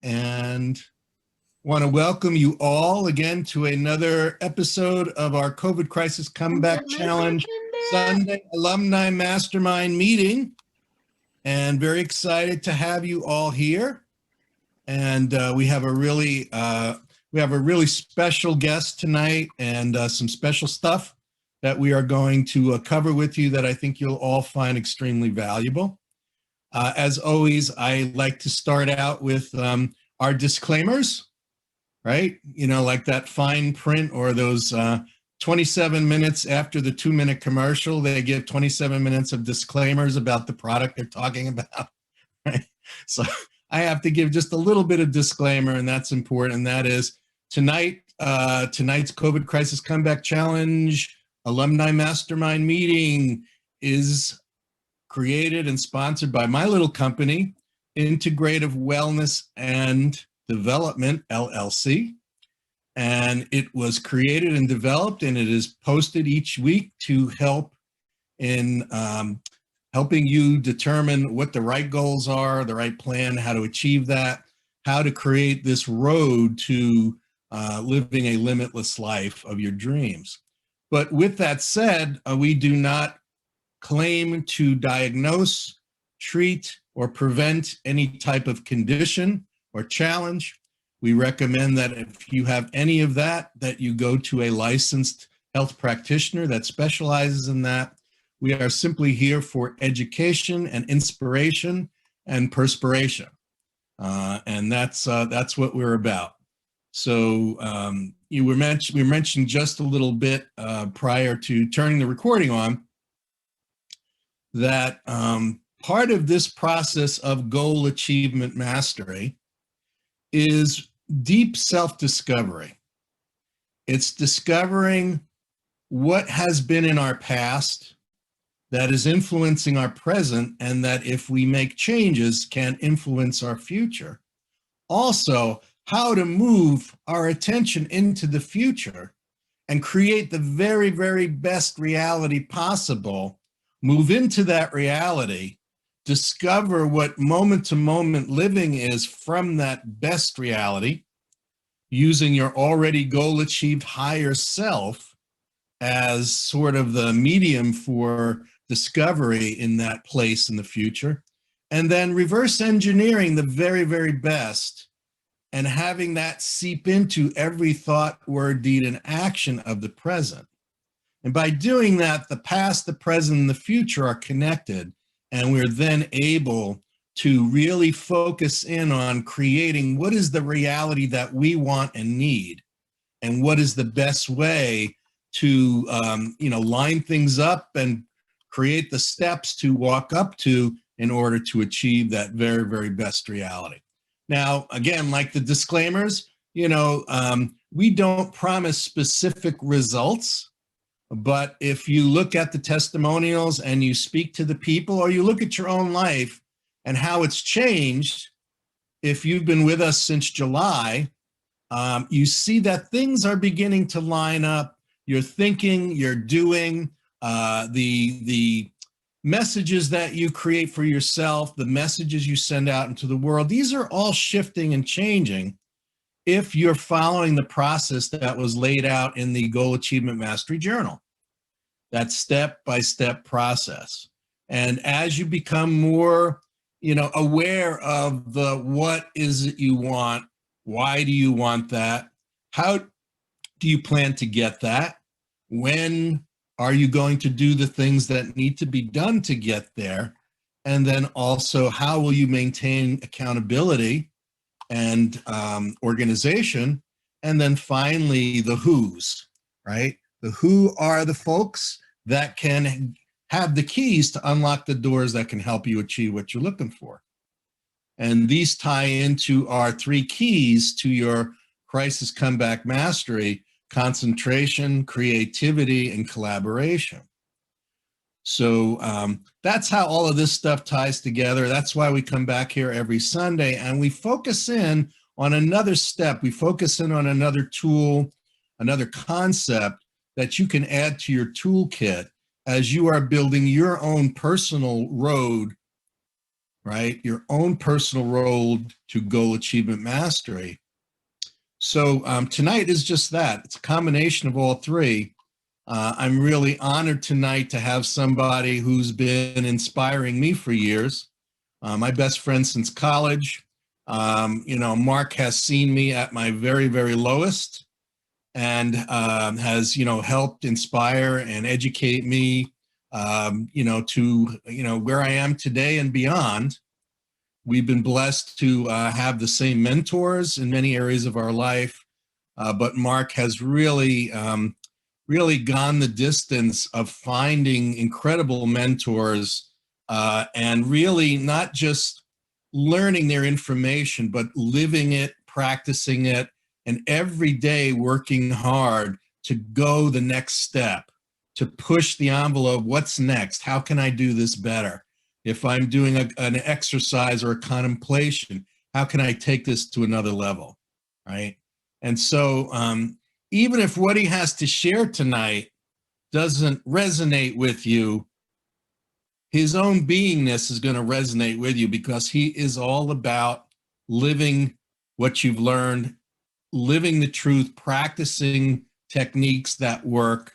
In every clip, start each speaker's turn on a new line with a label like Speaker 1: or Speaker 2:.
Speaker 1: and want to welcome you all again to another episode of our COVID Crisis Comeback Challenge Sunday Alumni Mastermind meeting. And very excited to have you all here. And we have a really special guest tonight, and some special stuff that we are going to cover with you that I think you'll all find extremely valuable. As always, I like to start out with our disclaimers, right? You know, like that fine print or those 27 minutes after the 2-minute commercial, they give 27 minutes of disclaimers about the product they're talking about, right? So I have to give just a little bit of disclaimer, and that's important. And that is tonight's COVID Crisis Comeback Challenge Alumni Mastermind meeting is created and sponsored by my little company, Integrative Wellness and Development, LLC. And it was created and developed, and it is posted each week to help in helping you determine what the right goals are, the right plan, how to achieve that, how to create this road to living a limitless life of your dreams. But with that said, we do not claim to diagnose, treat, or prevent any type of condition or challenge. We recommend that if you have any of that, that you go to a licensed health practitioner that specializes in that. We are simply here for education and inspiration and perspiration. And that's what we're about. So we mentioned just a little bit prior to turning the recording on that part of this process of goal achievement mastery is deep self-discovery. It's discovering what has been in our past that is influencing our present, and that if we make changes can influence our future. Also, how to move our attention into the future and create the very, very best reality possible. Move into that reality, discover what moment-to-moment living is from that best reality, using your already goal-achieved higher self as sort of the medium for discovery in that place in the future, and then reverse engineering the very, very best and having that seep into every thought, word, deed, and action of the present. And by doing that, the past, the present, and the future are connected, and we're then able to really focus in on creating what is the reality that we want and need, and what is the best way to line things up and create the steps to walk up to in order to achieve that very, very best reality. Now, again, like the disclaimers, we don't promise specific results. But if you look at the testimonials and you speak to the people, or you look at your own life and how it's changed, if you've been with us since July, you see that things are beginning to line up. You're thinking, you're doing, the messages that you create for yourself, the messages you send out into the world, these are all shifting and changing if you're following the process that was laid out in the Goal Achievement Mastery Journal, that step-by-step process. And as you become more, aware of the what is it you want, why do you want that, how do you plan to get that, when are you going to do the things that need to be done to get there, and then also how will you maintain accountability and organization, and then finally the who's, right? The who are the folks that can have the keys to unlock the doors that can help you achieve what you're looking for. And these tie into our 3 keys to your crisis comeback mastery: concentration, creativity, and collaboration. So that's how all of this stuff ties together. That's why we come back here every Sunday and we focus in on another step. We focus in on another tool, another concept that you can add to your toolkit as you are building your own personal road, right? Your own personal road to goal achievement mastery. So tonight is just that. It's a combination of all three. I'm really honored tonight to have somebody who's been inspiring me for years. My best friend since college. Mark has seen me at my very, very lowest and has, helped inspire and educate me, to, where I am today and beyond. We've been blessed to have the same mentors in many areas of our life, but Mark has really, really gone the distance of finding incredible mentors and really not just learning their information, but living it, practicing it, and every day working hard to go the next step, to push the envelope. What's next? How can I do this better? If I'm doing an exercise or a contemplation, how can I take this to another level, right? And so even if what he has to share tonight doesn't resonate with you, his own beingness is going to resonate with you because he is all about living what you've learned, living the truth, practicing techniques that work.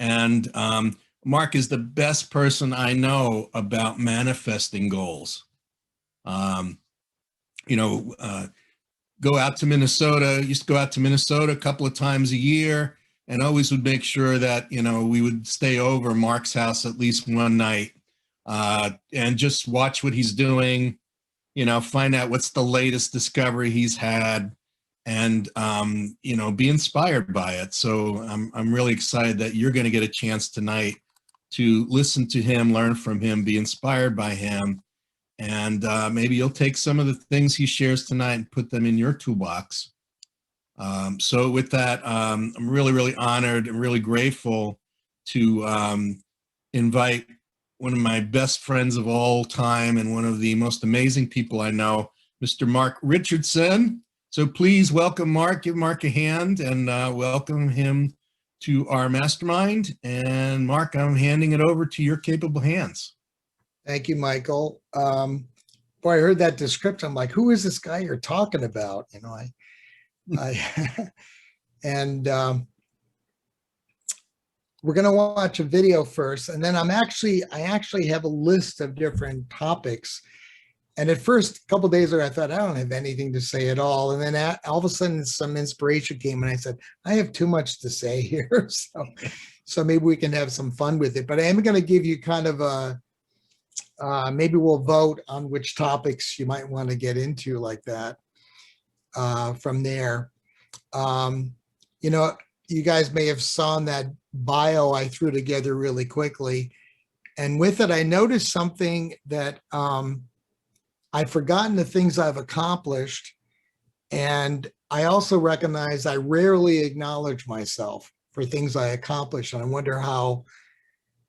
Speaker 1: And Mark is the best person I know about manifesting goals. Go out to Minnesota, used to go out to Minnesota a couple of times a year and always would make sure that, we would stay over Mark's house at least one night and just watch what he's doing, find out what's the latest discovery he's had and, be inspired by it. So I'm really excited that you're going to get a chance tonight to listen to him, learn from him, be inspired by him. And maybe you'll take some of the things he shares tonight and put them in your toolbox. So with that, I'm really, really honored and really grateful to invite one of my best friends of all time and one of the most amazing people I know, Mr. Mark Richardson. So please welcome Mark, give Mark a hand and welcome him to our mastermind. And Mark, I'm handing it over to your capable hands.
Speaker 2: Thank you, Michael. Boy, I heard that description. I'm like, who is this guy you're talking about? And we're going to watch a video first, and then I actually have a list of different topics. And at first, a couple of days ago, I thought I don't have anything to say at all. And then all of a sudden, some inspiration came, and I said, I have too much to say here. So maybe we can have some fun with it. But I am going to give you kind of a maybe we'll vote on which topics you might want to get into like that from there. You guys may have saw that bio I threw together really quickly. And with it, I noticed something that I've forgotten the things I've accomplished. And I also recognize I rarely acknowledge myself for things I accomplish. And I wonder how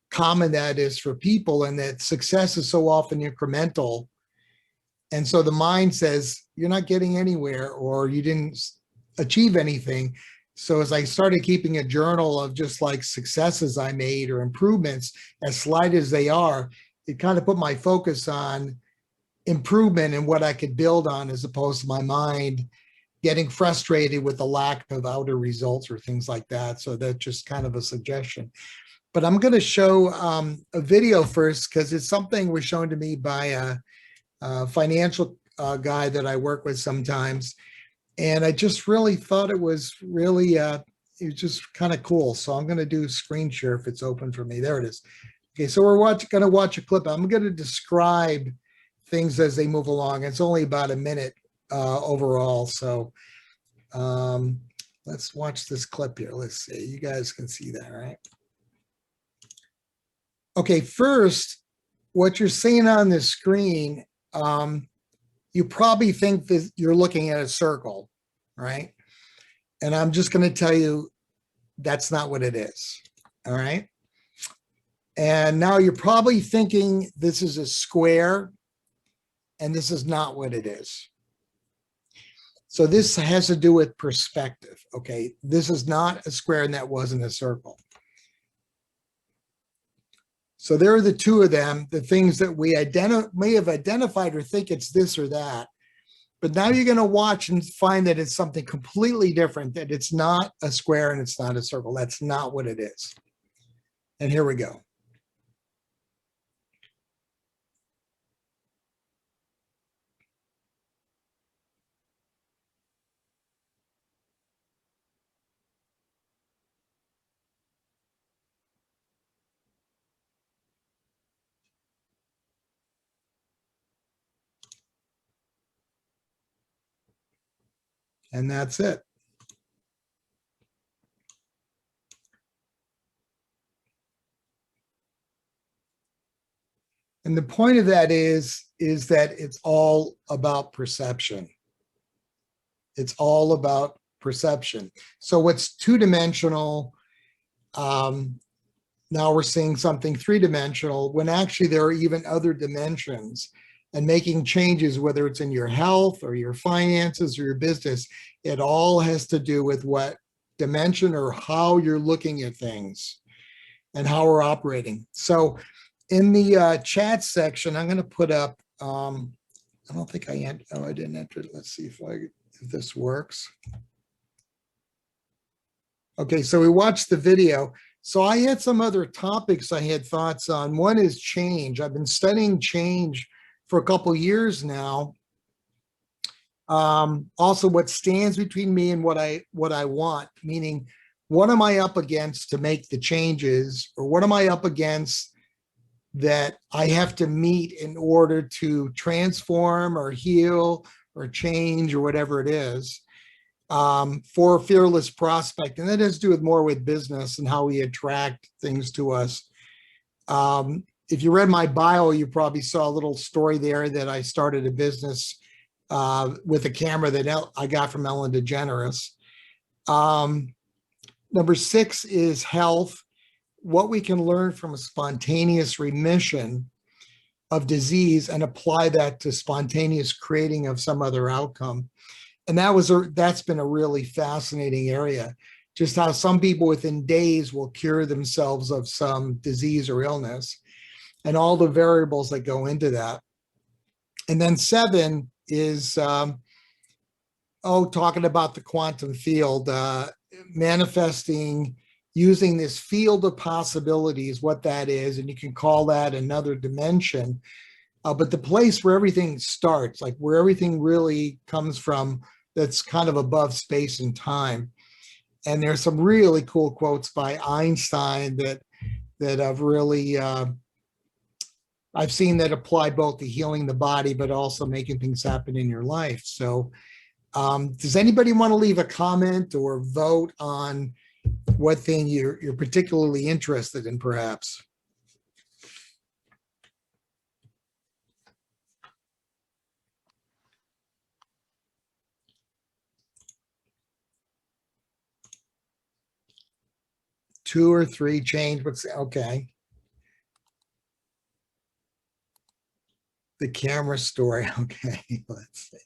Speaker 2: common that is for people, and that success is so often incremental. And so the mind says, you're not getting anywhere, or you didn't achieve anything. So as I started keeping a journal of just like successes I made or improvements, as slight as they are, it kind of put my focus on improvement and what I could build on, as opposed to my mind getting frustrated with the lack of outer results or things like that. So that's just kind of a suggestion. But I'm going to show a video first, because it's something was shown to me by a financial guy that I work with sometimes. And I just really thought it was really, it was just kind of cool. So I'm going to do screen share if it's open for me. There it is. Okay, so we're going to watch a clip. I'm going to describe things as they move along. It's only about a minute overall. So let's watch this clip here. Let's see. You guys can see that, right? Okay, first, what you're seeing on the screen, you probably think that you're looking at a circle, right? And I'm just going to tell you that's not what it is, all right? And now you're probably thinking this is a square, and this is not what it is. So this has to do with perspective, okay? This is not a square, and that wasn't a circle. So there are the two of them, the things that we may have identified or think it's this or that. But now you're going to watch and find that it's something completely different, that it's not a square and it's not a circle. That's not what it is. And here we go. And that's it. And the point of that is that it's all about perception. It's all about perception. So what's two-dimensional, now we're seeing something three-dimensional when actually there are even other dimensions, and making changes, whether it's in your health or your finances or your business, it all has to do with what dimension or how you're looking at things and how we're operating. So in the chat section, I'm going to put up, I don't think I didn't enter it. Let's see if this works. Okay, so we watched the video. So I had some other topics I had thoughts on. One is change. I've been studying change for a couple of years now. Also, what stands between me and what I want, meaning what am I up against to make the changes, or what am I up against that I have to meet in order to transform or heal or change or whatever it is, for a fearless prospect. And that has to do with more with business and how we attract things to us. If you read my bio, you probably saw a little story there that I started a business with a camera that I got from Ellen DeGeneres. Number 6 is health. What we can learn from a spontaneous remission of disease and apply that to spontaneous creating of some other outcome. And that's been a really fascinating area. Just how some people within days will cure themselves of some disease or illness, and all the variables that go into that. And then 7 is, talking about the quantum field, manifesting, using this field of possibilities, what that is, and you can call that another dimension. But the place where everything starts, like where everything really comes from, that's kind of above space and time. And there's some really cool quotes by Einstein that I've really, I've seen that apply both to healing the body, but also making things happen in your life. So does anybody want to leave a comment or vote on what thing you're particularly interested in, perhaps? Two or three change. Okay. The camera story. Okay, let's see.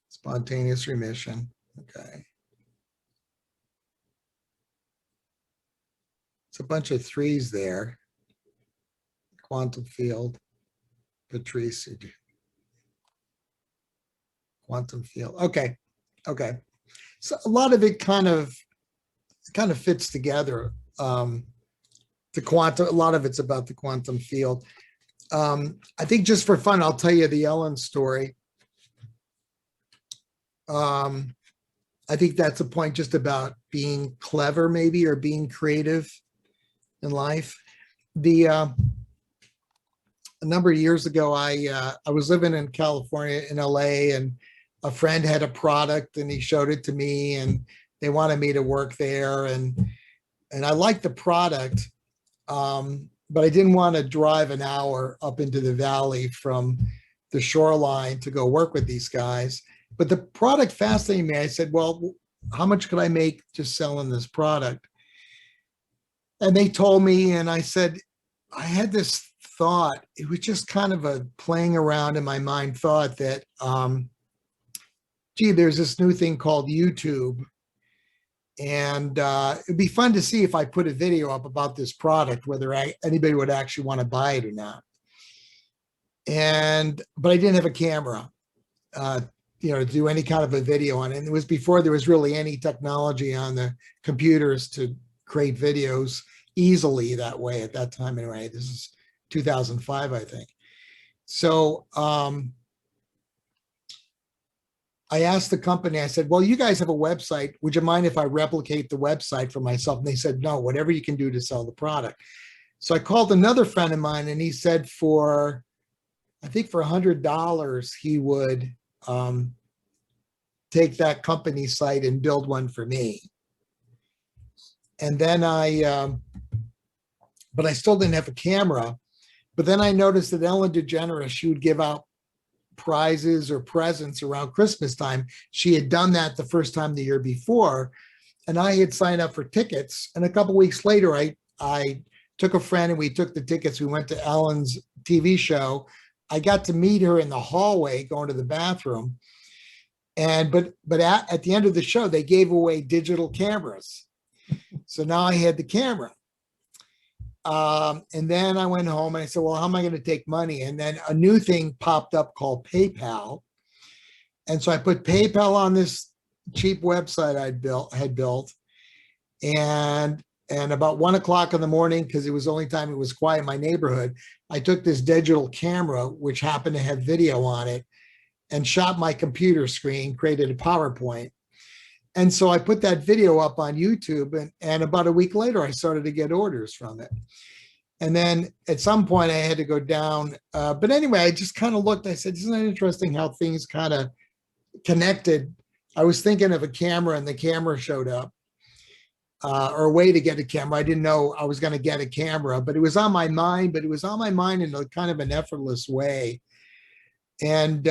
Speaker 2: Spontaneous remission. Okay. It's a bunch of threes there. Quantum field. Patrice. Quantum field. Okay. Okay. So a lot of it kind of fits together. The quantum, a lot of it's about the quantum field. I think just for fun, I'll tell you the Ellen story. I think that's a point just about being clever, maybe, or being creative in life. A number of years ago, I was living in California, in LA, and a friend had a product and he showed it to me, and they wanted me to work there, and I liked the product, but I didn't want to drive an hour up into the valley from the shoreline to go work with these guys. But the product fascinated me. I said, well, how much could I make just selling this product? And they told me, and I said, I had this thought. It was just kind of a playing around in my mind thought that, gee, there's this new thing called YouTube. And it'd be fun to see if I put a video up about this product, whether anybody would actually want to buy it or not. But I didn't have a camera, to do any kind of a video on it. And it was before there was really any technology on the computers to create videos easily that way at that time. Anyway, this is 2005, I think. So I asked the company, I said, well, you guys have a website. Would you mind if I replicate the website for myself? And they said, no, whatever you can do to sell the product. So I called another friend of mine, and he said I think for $100, he would take that company site and build one for me. And then but I still didn't have a camera. But then I noticed that Ellen DeGeneres, she would give out prizes or presents around Christmas time. She had done that the first time the year before, and I had signed up for tickets. And a couple of weeks later, I took a friend and we took the tickets. We went to Ellen's TV show. I got to meet her in the hallway going to the bathroom. But at the end of the show, they gave away digital cameras. So now I had the camera. And then I went home and I said, well, how am I going to take money? And then a new thing popped up called PayPal. And so I put PayPal on this cheap website had built. And about 1 o'clock in the morning, because it was the only time it was quiet in my neighborhood, I took this digital camera, which happened to have video on it, and shot my computer screen, created a PowerPoint. And so I put that video up on YouTube, and about a week later, I started to get orders from it. And then at some point I had to go down. But anyway, I just kind of looked, I said, isn't that interesting how things kind of connected? I was thinking of a camera and the camera showed up, or a way to get a camera. I didn't know I was going to get a camera, but it was on my mind, but it was on my mind in a kind of an effortless way. And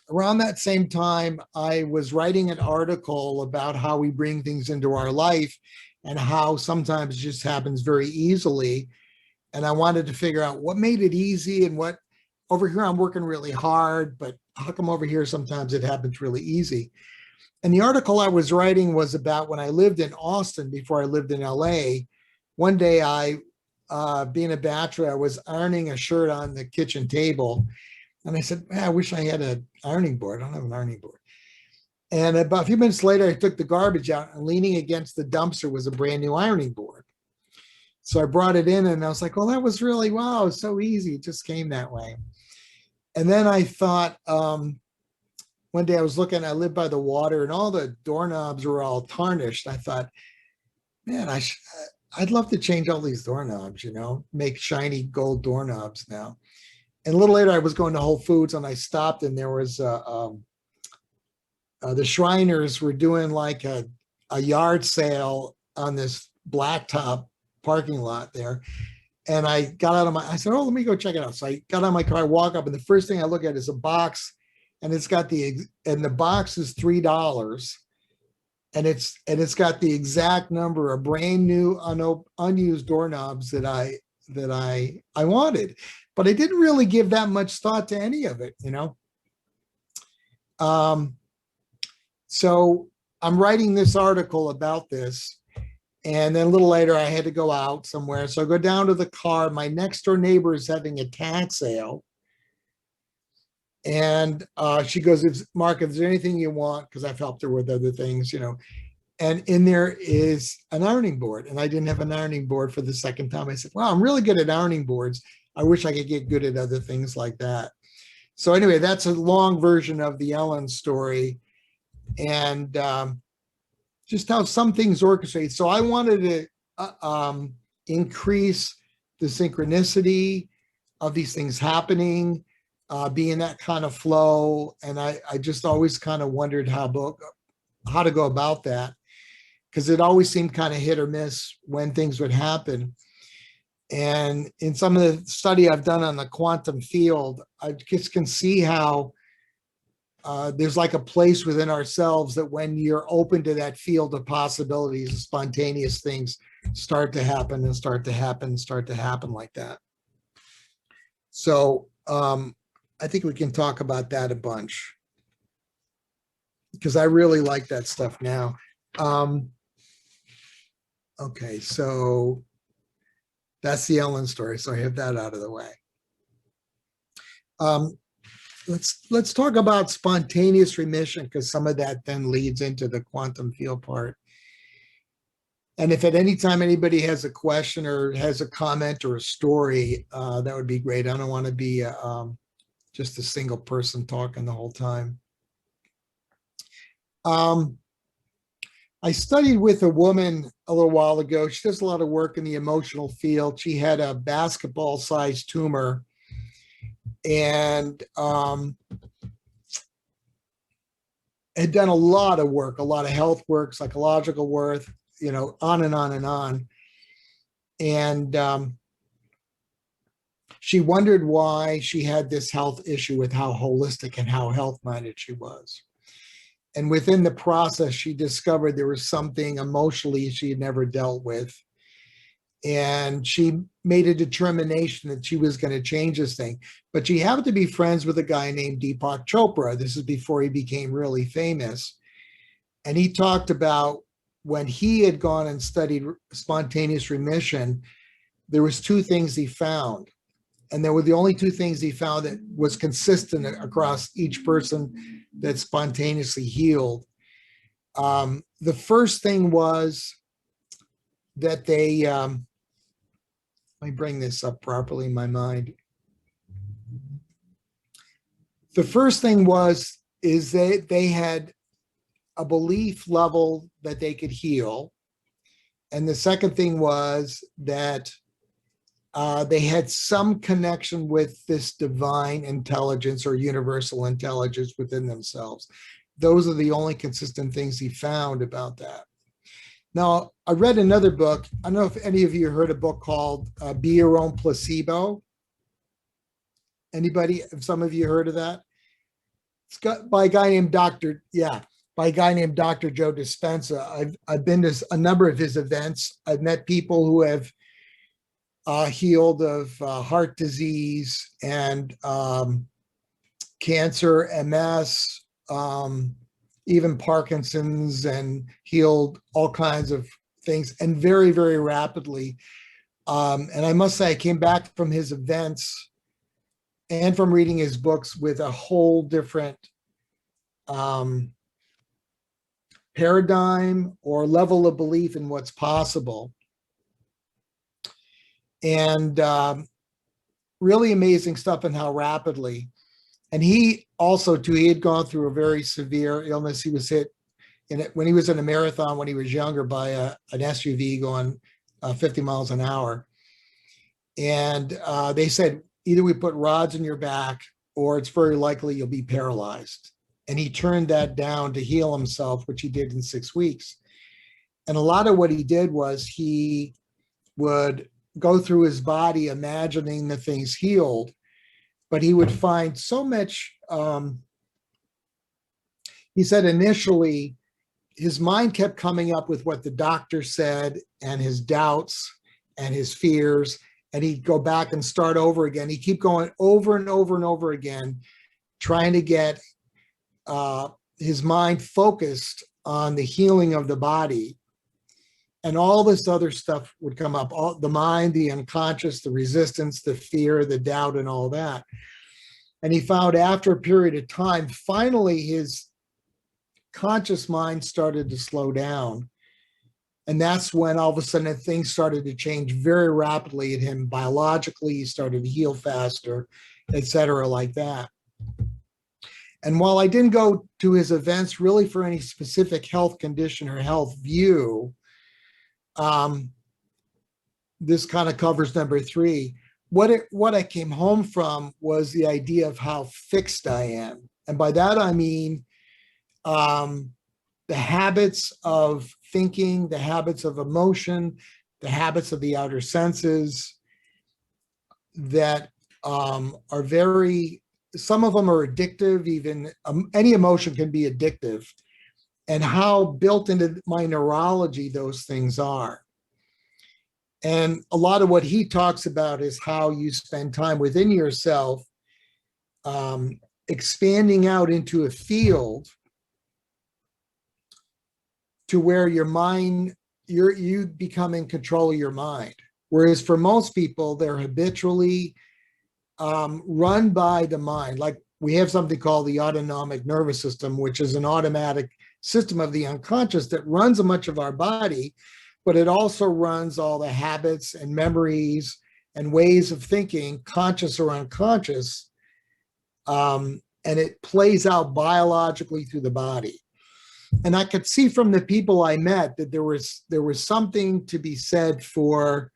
Speaker 2: around that same time, I was writing an article about how we bring things into our life and how sometimes it just happens very easily. And I wanted to figure out what made it easy and what over here I'm working really hard, but how come over here sometimes it happens really easy? And the article I was writing was about when I lived in Austin before I lived in LA. One day being a bachelor, I was ironing a shirt on the kitchen table. And I said, man, I wish I had an ironing board. I don't have an ironing board. And about a few minutes later, I took the garbage out, and leaning against the dumpster was a brand new ironing board. So I brought it in and I was like, well, that was really, wow, it was so easy. It just came that way. And then I thought, one day I was looking, I lived by the water and all the doorknobs were all tarnished. I thought, man, I'd love to change all these doorknobs, make shiny gold doorknobs now. And a little later, I was going to Whole Foods and I stopped, and there was the Shriners were doing like a yard sale on this blacktop parking lot there. And I got out of I said, oh, let me go check it out. So I got out of my car, I walk up, and the first thing I look at is a box, and it's got and the box is $3. And it's got the exact number of brand new unused doorknobs that I wanted. But I didn't really give that much thought to any of it, So I'm writing this article about this. And then a little later, I had to go out somewhere. So I go down to the car. My next door neighbor is having a tag sale. And she goes, Mark, if there's anything you want, because I've helped her with other things, and in there is an ironing board. And I didn't have an ironing board for the second time. I said, wow, I'm really good at ironing boards. I wish I could get good at other things like that. So anyway, that's a long version of the Ellen story, and just how some things orchestrate. So I wanted to increase the synchronicity of these things happening, be in that kind of flow. And I just always kind of wondered how to go about that, because it always seemed kind of hit or miss when things would happen. And in some of the study I've done on the quantum field, I just can see how there's like a place within ourselves that when you're open to that field of possibilities, spontaneous things start to happen and start to happen and start to happen like that. So I think we can talk about that a bunch, because I really like that stuff now. Um, okay, so that's the Ellen story. So I have that out of the way. Um, let's talk about spontaneous remission, because some of that then leads into the quantum field part. And if at any time anybody has a question or has a comment or a story, that would be great. I don't want to be just a single person talking the whole time. I studied with a woman a little while ago. She does a lot of work in the emotional field. She had a basketball-sized tumor, and had done a lot of work, a lot of health work, psychological work, on and on and on. And she wondered why she had this health issue with how holistic and how health-minded she was. And within the process, she discovered there was something emotionally she had never dealt with. And she made a determination that she was going to change this thing. But she happened to be friends with a guy named Deepak Chopra. This is before he became really famous. And he talked about when he had gone and studied spontaneous remission, there was two things he found. And there were the only two things he found that was consistent across each person that spontaneously healed. The first thing was that they, let me bring this up properly in my mind. The first thing is they had a belief level that they could heal. And the second thing was that they had some connection with this divine intelligence or universal intelligence within themselves. Those are the only consistent things he found about that. Now, I read another book. I don't know if any of you heard a book called Be Your Own Placebo. Anybody? Have some of you heard of that? It's got by a guy named Dr. Joe Dispenza. I've been to a number of his events. I've met people who have healed of heart disease and cancer, MS, even Parkinson's, and healed all kinds of things, and very, very rapidly. And I must say, I came back from his events and from reading his books with a whole different paradigm or level of belief in what's possible. And really amazing stuff, and how rapidly. And he also, too, he had gone through a very severe illness. He was hit when he was in a marathon when he was younger by an SUV going 50 miles an hour. And they said, either we put rods in your back or it's very likely you'll be paralyzed. And he turned that down to heal himself, which he did in 6 weeks. And a lot of what he did was he would go through his body imagining the things healed, but he would find so much. He said initially his mind kept coming up with what the doctor said and his doubts and his fears, and he'd go back and start over again. He'd keep going over and over and over again, trying to get his mind focused on the healing of the body. And all this other stuff would come up, all the mind, the unconscious, the resistance, the fear, the doubt, and all that. And he found after a period of time, finally his conscious mind started to slow down. And that's when all of a sudden things started to change very rapidly in him biologically. He started to heal faster, et cetera, like that. And while I didn't go to his events really for any specific health condition or health view, this kind of covers number 3. What I came home from was the idea of how fixed I am. And by that, I mean the habits of thinking, the habits of emotion, the habits of the outer senses that are very, some of them are addictive. Even any emotion can be addictive, and how built into my neurology those things are. And a lot of what he talks about is how you spend time within yourself, expanding out into a field to where your mind, you become in control of your mind. Whereas for most people, they're habitually run by the mind. Like we have something called the autonomic nervous system, which is an automatic system of the unconscious that runs much of our body, but it also runs all the habits and memories and ways of thinking, conscious or unconscious. And it plays out biologically through the body. And I could see from the people I met that there was something to be said for,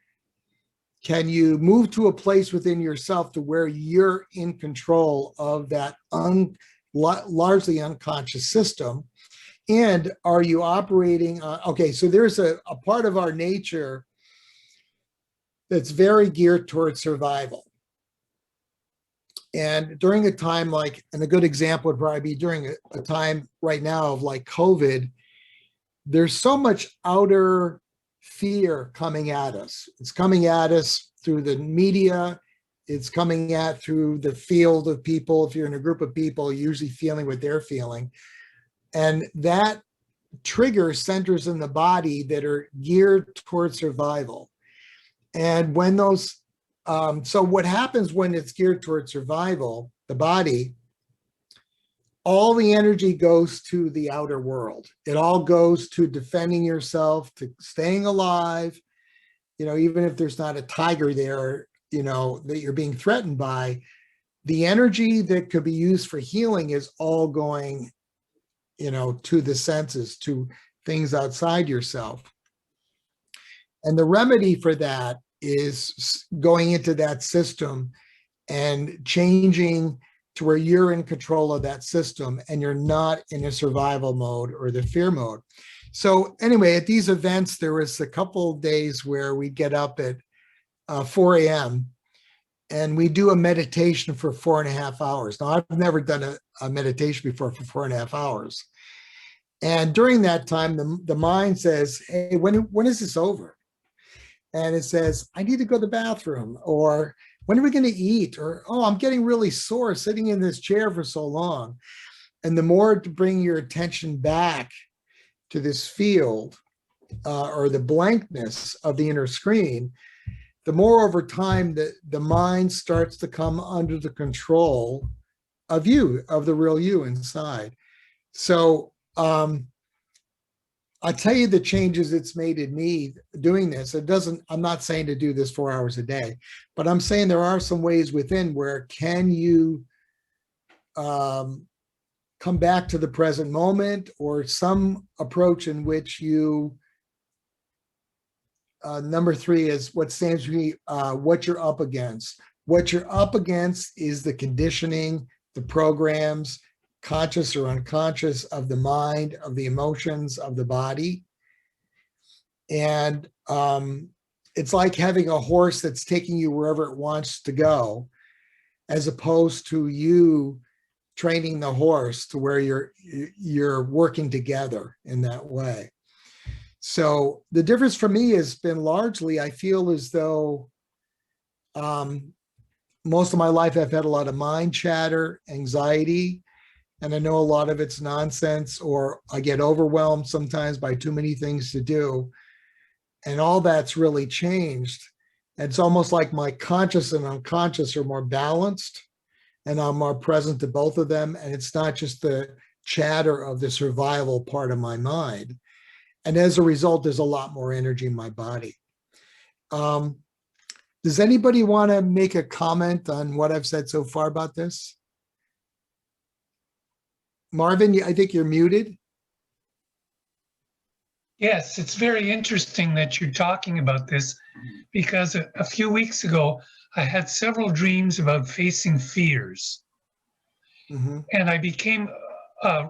Speaker 2: can you move to a place within yourself to where you're in control of that largely unconscious system? And are you operating? Okay, so there's a part of our nature that's very geared towards survival. And during a time like, and a good example would probably be during a time right now of like COVID, there's so much outer fear coming at us. It's coming at us through the media. It's coming at through the field of people. If you're in a group of people, you're usually feeling what they're feeling. And that trigger centers in the body that are geared towards survival. And when those, so what happens when it's geared towards survival, the body, all the energy goes to the outer world. It all goes to defending yourself, to staying alive. You know, even if there's not a tiger there, you know, that you're being threatened by, the energy that could be used for healing is all going, you know, to the senses, to things outside yourself. And the remedy for that is going into that system and changing to where you're in control of that system and you're not in a survival mode or the fear mode. So anyway, at these events, there was a couple of days where we get up at 4 a.m. and we do a meditation for 4.5 hours. Now, I've never done a meditation before for 4.5 hours. And during that time, the mind says, hey, when is this over? And it says, I need to go to the bathroom, or when are we going to eat? Or, oh, I'm getting really sore sitting in this chair for so long. And the more to bring your attention back to this field or the blankness of the inner screen, the more over time that the mind starts to come under the control of you, of the real you inside. So I'll tell you the changes it's made in me doing this. I'm not saying to do this 4 hours a day, but I'm saying there are some ways within where can you come back to the present moment, or some approach in which you, number 3 is what stands for me, what you're up against. What you're up against is the conditioning, the programs, conscious or unconscious, of the mind, of the emotions, of the body. And it's like having a horse that's taking you wherever it wants to go, as opposed to you training the horse to where you're working together in that way. So the difference for me has been largely, I feel as though most of my life I've had a lot of mind chatter, anxiety, and I know a lot of it's nonsense, or I get overwhelmed sometimes by too many things to do. And all that's really changed. It's almost like my conscious and unconscious are more balanced, and I'm more present to both of them. And it's not just the chatter of the survival part of my mind. And as a result, there's a lot more energy in my body. Does anybody want to make a comment on what I've said so far about this? Marvin, I think you're muted.
Speaker 3: Yes, it's very interesting that you're talking about this, because a few weeks ago, I had several dreams about facing fears. Mm-hmm. And I became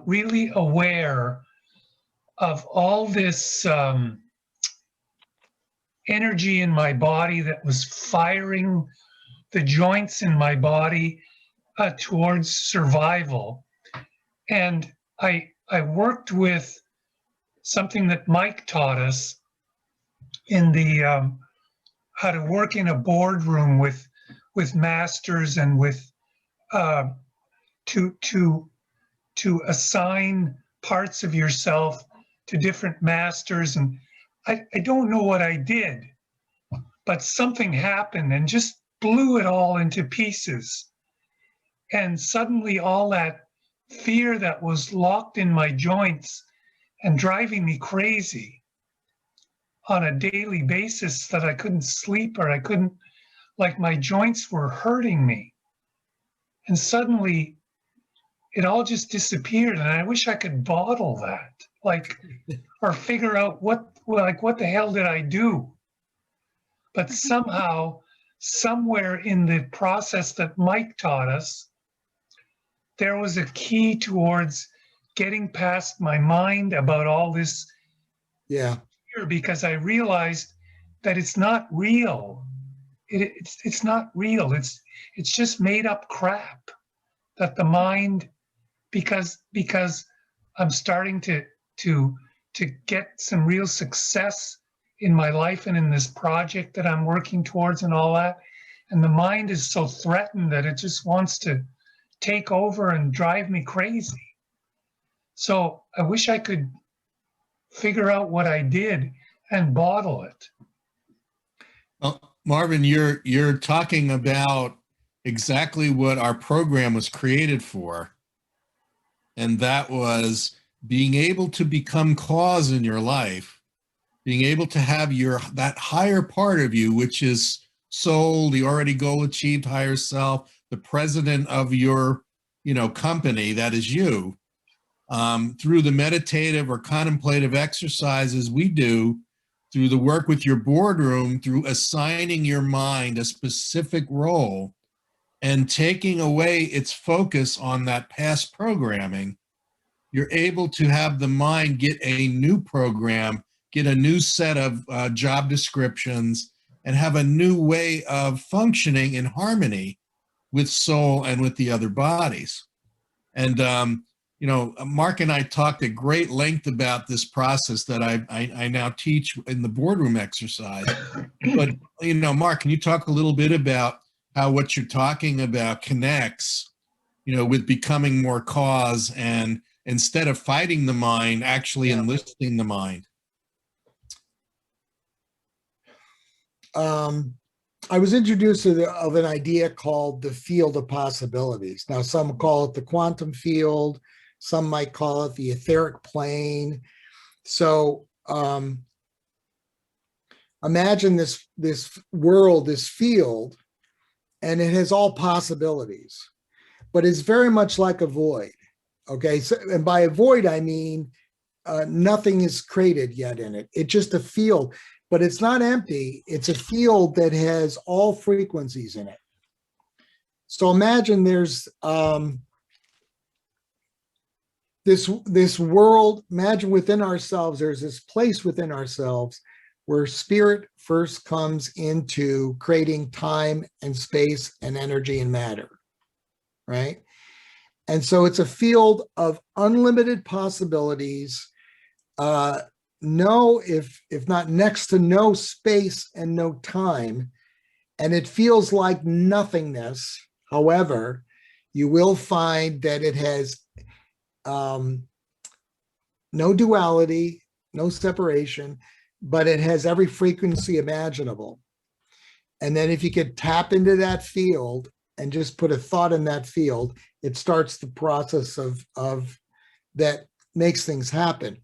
Speaker 3: really aware of all this energy in my body that was firing the joints in my body towards survival. And I worked with something that Mike taught us in the how to work in a boardroom with masters, and with to assign parts of yourself to different masters, and I don't know what I did, but something happened and just blew it all into pieces. And suddenly all that fear that was locked in my joints and driving me crazy on a daily basis, that I couldn't sleep, or I couldn't, like my joints were hurting me. And suddenly it all just disappeared. And I wish I could bottle that, like, or figure out what the hell did I do? But somehow, somewhere in the process that Mike taught us, there was a key towards getting past my mind about all this
Speaker 2: Yeah.
Speaker 3: fear, because I realized that it's not real. It's not real. It's just made up crap that the mind, because I'm starting to get some real success in my life and in this project that I'm working towards and all that. And the mind is so threatened that it just wants to take over and drive me crazy. So I wish I could figure out what I did and bottle it.
Speaker 1: Well, Marvin, you're talking about exactly what our program was created for, and that was being able to become cause in your life, being able to have that higher part of you, which is soul, the already goal achieved higher self, the president of your company, that is you, through the meditative or contemplative exercises we do, through the work with your boardroom, through assigning your mind a specific role and taking away its focus on that past programming, you're able to have the mind get a new program, get a new set of job descriptions, and have a new way of functioning in harmony with soul and with the other bodies. And, Mark and I talked at great length about this process that I now teach in the boardroom exercise. But, Mark, can you talk a little bit about how what you're talking about connects, with becoming more cause, and instead of fighting the mind, actually enlisting the mind?
Speaker 2: I was introduced of an idea called the field of possibilities. Now, some call it the quantum field, some might call it the etheric plane. So imagine this world, this field, and it has all possibilities, but it's very much like a void. Okay, so, and by a void, I mean nothing is created yet in it. It's just a field. But it's not empty. It's a field that has all frequencies in it. So imagine there's this world. Imagine within ourselves, there's this place within ourselves where spirit first comes into creating time and space and energy and matter, right? And so it's a field of unlimited possibilities. No, if not next to no space and no time, and it feels like nothingness. However, you will find that it has no duality, no separation, but it has every frequency imaginable. And then if you could tap into that field and just put a thought in that field, it starts the process of that makes things happen.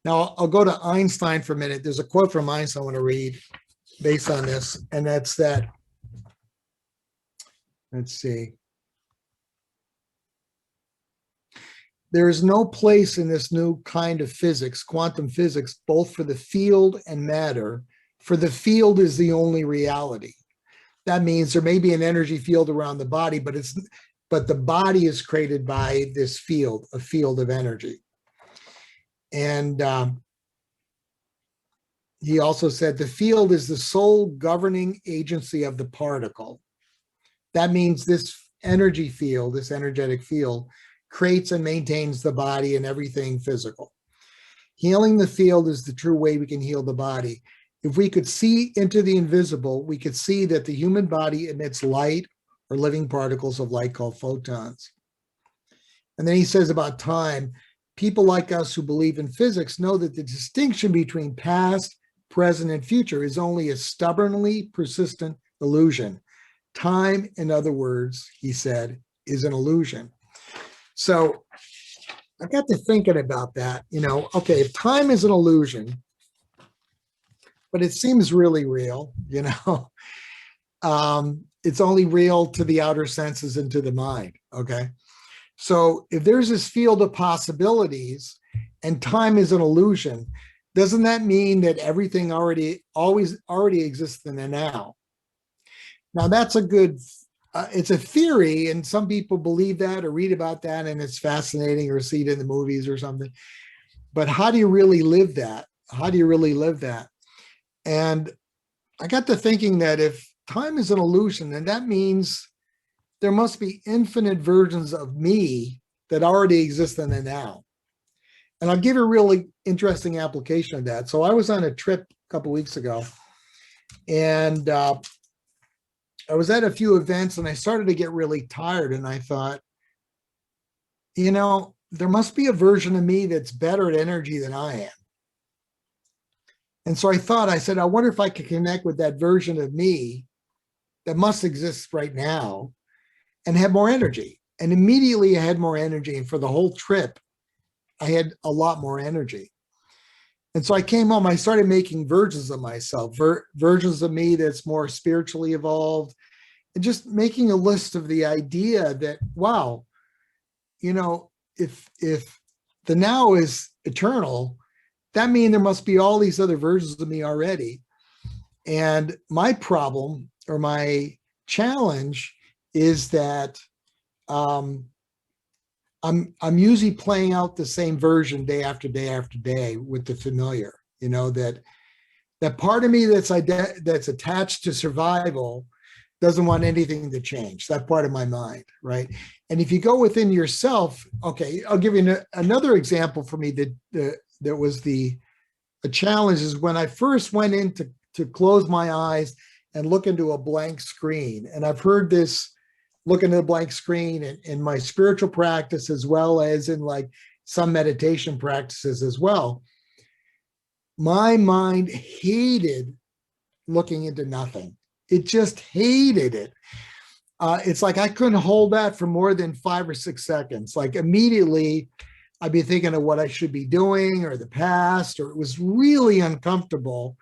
Speaker 2: Now, I'll go to Einstein for a minute. There's a quote from Einstein I want to read based on this, and that's that. Let's see. There is no place in this new kind of physics, quantum physics, both for the field and matter, for the field is the only reality. That means there may be an energy field around the body, but the body is created by this field, a field of energy. And he also said the field is the sole governing agency of the particle. That means this energy field, this energetic field, creates and maintains the body and everything physical. Healing the field is the true way we can heal the body. If we could see into the invisible, we could see that the human body emits light or living particles of light called photons. And then he says about time, people like us who believe in physics know that the distinction between past, present, and future is only a stubbornly persistent illusion. Time, in other words, he said, is an illusion. So I got to thinking about that, okay, if time is an illusion, but it seems really real, it's only real to the outer senses and to the mind, okay? So if there's this field of possibilities and time is an illusion, doesn't that mean that everything already exists in the now? Now that's a good, it's a theory, and some people believe that or read about that, and it's fascinating, or see it in the movies or something. But how do you really live that? How do you really live that? And I got to thinking that if time is an illusion, then that means there must be infinite versions of me that already exist in the now. And I'll give you a really interesting application of that. So I was on a trip a couple of weeks ago, and I was at a few events, and I started to get really tired. And I thought, there must be a version of me that's better at energy than I am. And so I said, I wonder if I could connect with that version of me that must exist right now and have more energy. And immediately I had more energy. And for the whole trip, I had a lot more energy. And so I came home, I started making versions of myself, versions of me that's more spiritually evolved, and just making a list of the idea that, wow, if the now is eternal, that means there must be all these other versions of me already. And my problem, or my challenge, is that I'm usually playing out the same version day after day after day with the familiar. That part of me that's attached to survival doesn't want anything to change. That part of my mind, right? And if you go within yourself, okay, I'll give you another example for me that was a challenge. Is when I first went in to close my eyes and look into a blank screen. And I've heard this, look into the blank screen in my spiritual practice, as well as in like some meditation practices as well. My mind hated looking into nothing. It just hated it. It's like I couldn't hold that for more than 5 or 6 seconds. Like immediately I'd be thinking of what I should be doing, or the past, or it was really uncomfortable.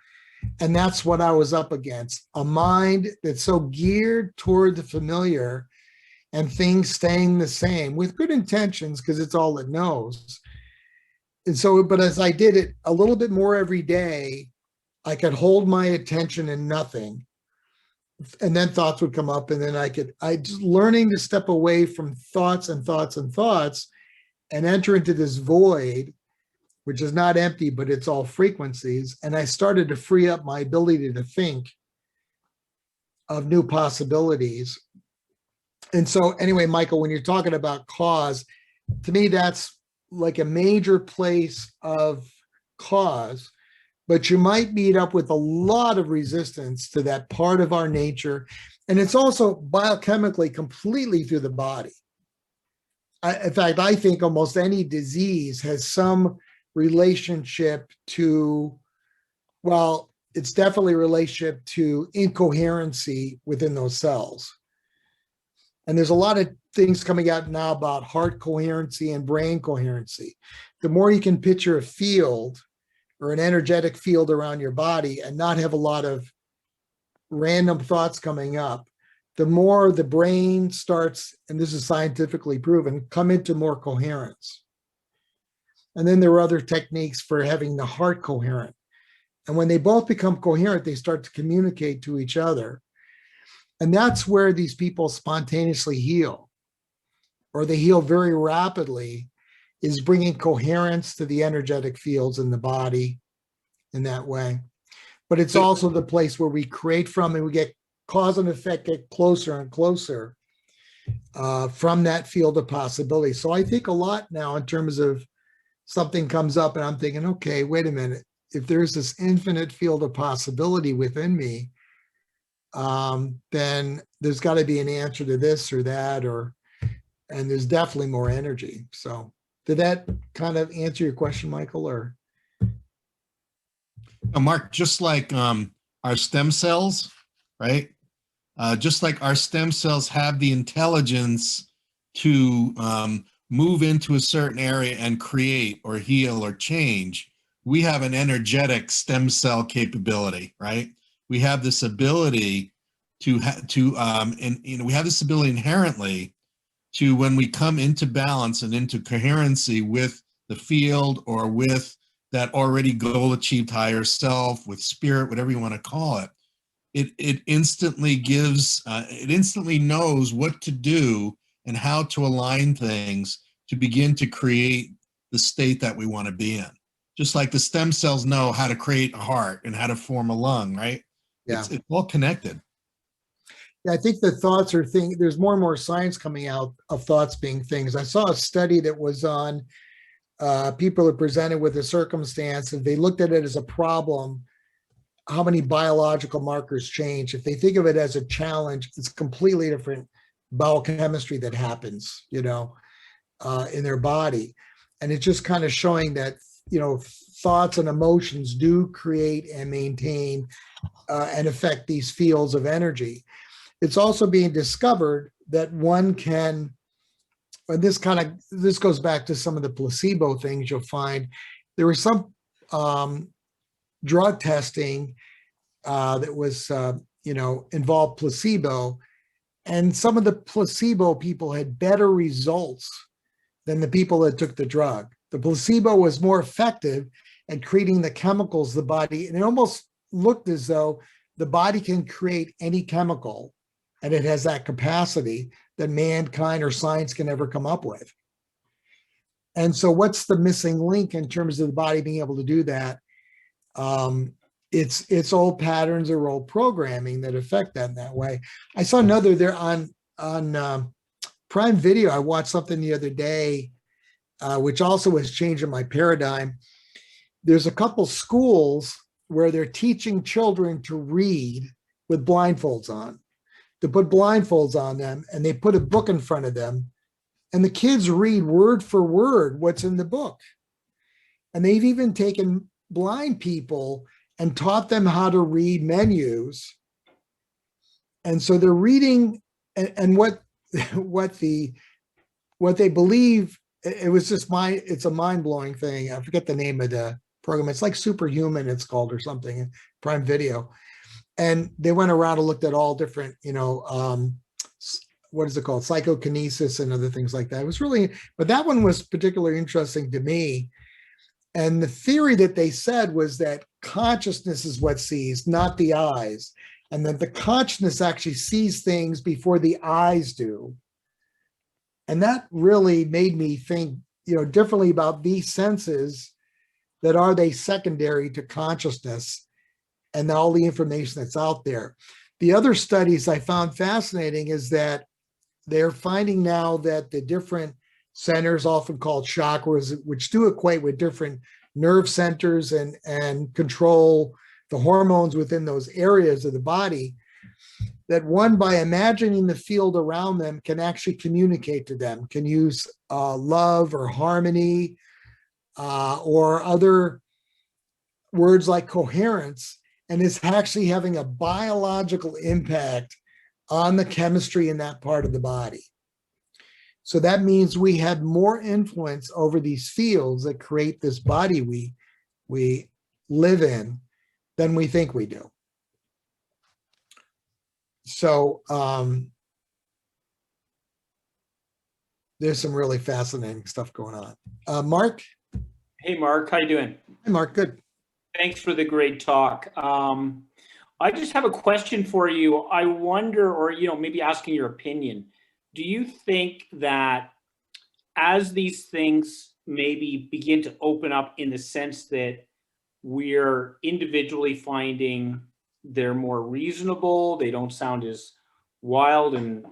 Speaker 2: And that's what I was up against, a mind that's so geared toward the familiar and things staying the same with good intentions, because it's all it knows. And so, but as I did it a little bit more every day, I could hold my attention in nothing. And then thoughts would come up, and then I just learning to step away from thoughts and thoughts and thoughts and enter into this void, which is not empty, but it's all frequencies. And I started to free up my ability to think of new possibilities. And so anyway, Michael, when you're talking about cause, to me, that's like a major place of cause, but you might meet up with a lot of resistance to that part of our nature. And it's also biochemically completely through the body. In fact, I think almost any disease has some relationship to, well, it's definitely a relationship to incoherency within those cells. And there's a lot of things coming out now about heart coherency and brain coherency. The more you can picture a field or an energetic field around your body and not have a lot of random thoughts coming up, the more the brain starts, and this is scientifically proven, come into more coherence. And then there are other techniques for having the heart coherent. And when they both become coherent, they start to communicate to each other. And that's where these people spontaneously heal, or they heal very rapidly, is bringing coherence to the energetic fields in the body in that way. But it's also the place where we create from, and we get cause and effect, get closer and closer from that field of possibility. So I think a lot now in terms of something comes up and I'm thinking, okay, wait a minute. If there's this infinite field of possibility within me, then there's got to be an answer to this or that, and there's definitely more energy. So Did that kind of answer your question, Michael, or?
Speaker 1: Mark, just like our stem cells, right? Just like our stem cells have the intelligence to move into a certain area and create or heal or change, we have an energetic stem cell capability, right? We have this ability we have this ability inherently to, when we come into balance and into coherency with the field or with that already goal achieved higher self, with spirit, whatever you want to call it, it instantly gives, it instantly knows what to do and how to align things to begin to create the state that we want to be in. Just like the stem cells know how to create a heart and how to form a lung, right?
Speaker 2: Yeah.
Speaker 1: It's all connected.
Speaker 2: Yeah, I think the thoughts are things. There's more and more science coming out of thoughts being things. I saw a study that was on people are presented with a circumstance and they looked at it as a problem. How many biological markers change? If they think of it as a challenge, it's completely different biochemistry that happens, in their body. And it's just kind of showing that, thoughts and emotions do create and maintain and affect these fields of energy. It's also being discovered that one can, and this goes back to some of the placebo things you'll find. There was some drug testing that was, involved placebo, and some of the placebo people had better results than the people that took the drug. The placebo was more effective at creating the chemicals the body, and it almost looked as though the body can create any chemical, and it has that capacity that mankind or science can never come up with. And so what's the missing link in terms of the body being able to do that? It's old patterns or old programming that affect that in that way. I saw another there on Prime Video. I watched something the other day, which also was changing my paradigm. There's a couple schools where they're teaching children to read with blindfolds on, to put blindfolds on them, and they put a book in front of them, and the kids read word for word what's in the book. And they've even taken blind people and taught them how to read menus. And so they're reading, and what they believe, it was just it's a mind-blowing thing. I forget the name of the program. It's like Superhuman, it's called, or something, Prime Video. And they went around and looked at all different, what is it called? Psychokinesis and other things like that. It was really, but that one was particularly interesting to me. And the theory that they said was that consciousness is what sees, not the eyes. And that the consciousness actually sees things before the eyes do. And that really made me think, differently about these senses, that are they secondary to consciousness and all the information that's out there. The other studies I found fascinating is that they're finding now that the different centers, often called chakras, which do equate with different nerve centers and control the hormones within those areas of the body, that one, by imagining the field around them, can actually communicate to them, can use love or harmony or other words like coherence, and is actually having a biological impact on the chemistry in that part of the body. So that means we have more influence over these fields that create this body we live in than we think we do. So there's some really fascinating stuff going on. Mark?
Speaker 4: Hey, Mark, how you doing?
Speaker 2: Hey, Mark, good.
Speaker 4: Thanks for the great talk. I just have a question for you. I wonder, or maybe asking your opinion, do you think that as these things maybe begin to open up, in the sense that we're individually finding they're more reasonable, they don't sound as wild and,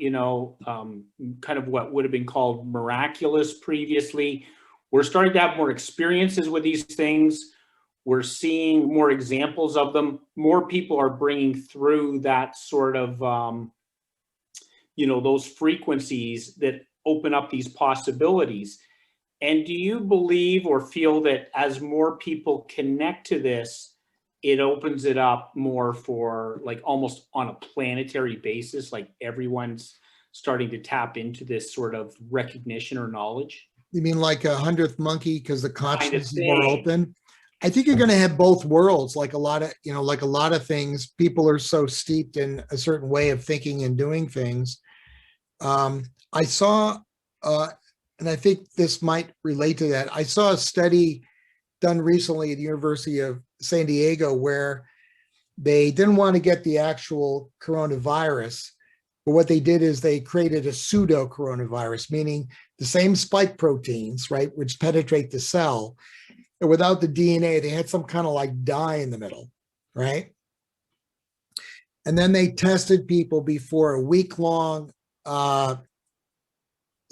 Speaker 4: kind of what would have been called miraculous previously, we're starting to have more experiences with these things, we're seeing more examples of them, more people are bringing through that sort of, those frequencies that open up these possibilities. And do you believe or feel that as more people connect to this, it opens it up more for like almost on a planetary basis, like everyone's starting to tap into this sort of recognition or knowledge?
Speaker 2: You mean like a 100th monkey because the consciousness is more
Speaker 4: thing.
Speaker 2: open? I think you're going to have both worlds. Like a lot of, like a lot of things, people are so steeped in a certain way of thinking and doing things. I saw, and I think this might relate to that. I saw a study done recently at the University of San Diego where they didn't want to get the actual coronavirus, but what they did is they created a pseudo coronavirus, meaning the same spike proteins, right, which penetrate the cell. And without the DNA, they had some kind of like dye in the middle, right? And then they tested people before a week-long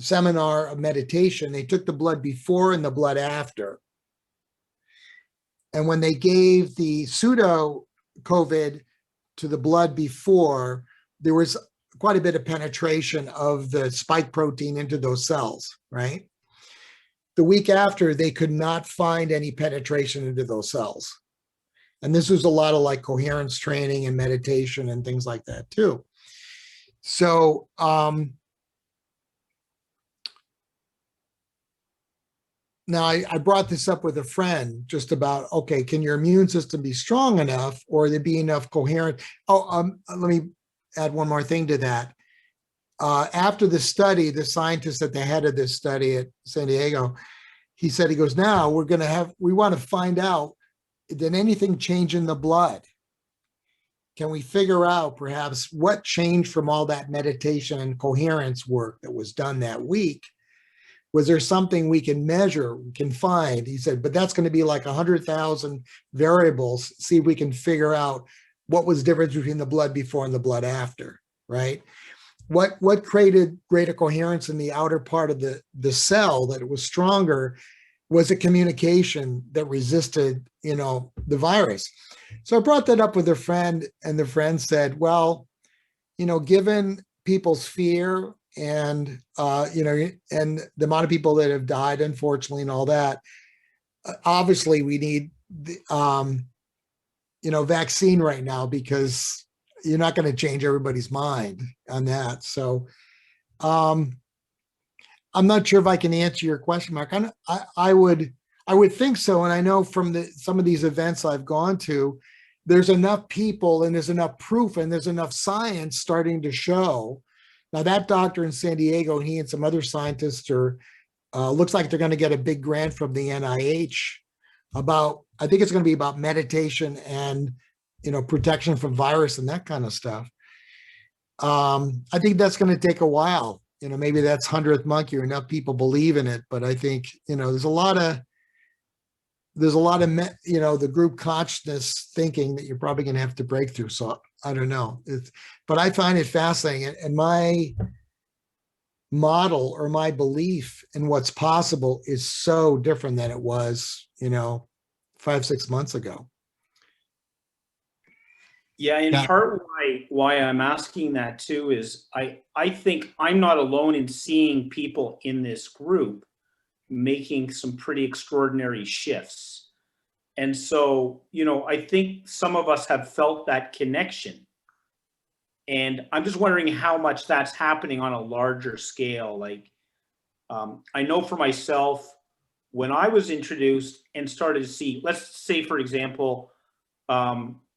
Speaker 2: seminar of meditation. They took the blood before and the blood after. And when they gave the pseudo COVID to the blood before, there was quite a bit of penetration of the spike protein into those cells, right? The week after, they could not find any penetration into those cells. And this was a lot of like coherence training and meditation and things like that too. So now I brought this up with a friend just about, okay, can your immune system be strong enough or there be enough coherent? Let me add one more thing to that. After the study, the scientist at the head of this study at San Diego, he said, he goes, now we want to find out, did anything change in the blood? Can we figure out perhaps what changed from all that meditation and coherence work that was done that week? Was there something we can measure, we can find? He said, but that's going to be like 100,000 variables. See if we can figure out what was the difference between the blood before and the blood after, right? What created greater coherence in the outer part of the cell that it was stronger was a communication that resisted, the virus. So I brought that up with a friend, and the friend said, well, given people's fear and, and the amount of people that have died, unfortunately, and all that, obviously we need the, vaccine right now because you're not going to change everybody's mind on that. So I'm not sure if I can answer your question, Mark. I would think so. And I know from some of these events I've gone to, there's enough people and there's enough proof and there's enough science starting to show. Now that doctor in San Diego, he and some other scientists looks like they're going to get a big grant from the NIH about, I think it's going to be about meditation and, protection from virus and that kind of stuff. I think that's going to take a while. Maybe that's 100th monkey or enough people believe in it. But I think, there's a lot of, the group consciousness thinking that you're probably going to have to break through. So I don't know. But I find it fascinating. And my model or my belief in what's possible is so different than it was, 5-6 months ago.
Speaker 4: Yeah, in part why I'm asking that too is I think I'm not alone in seeing people in this group making some pretty extraordinary shifts. And so, I think some of us have felt that connection. And I'm just wondering how much that's happening on a larger scale. Like, I know for myself, when I was introduced and started to see, let's say, for example,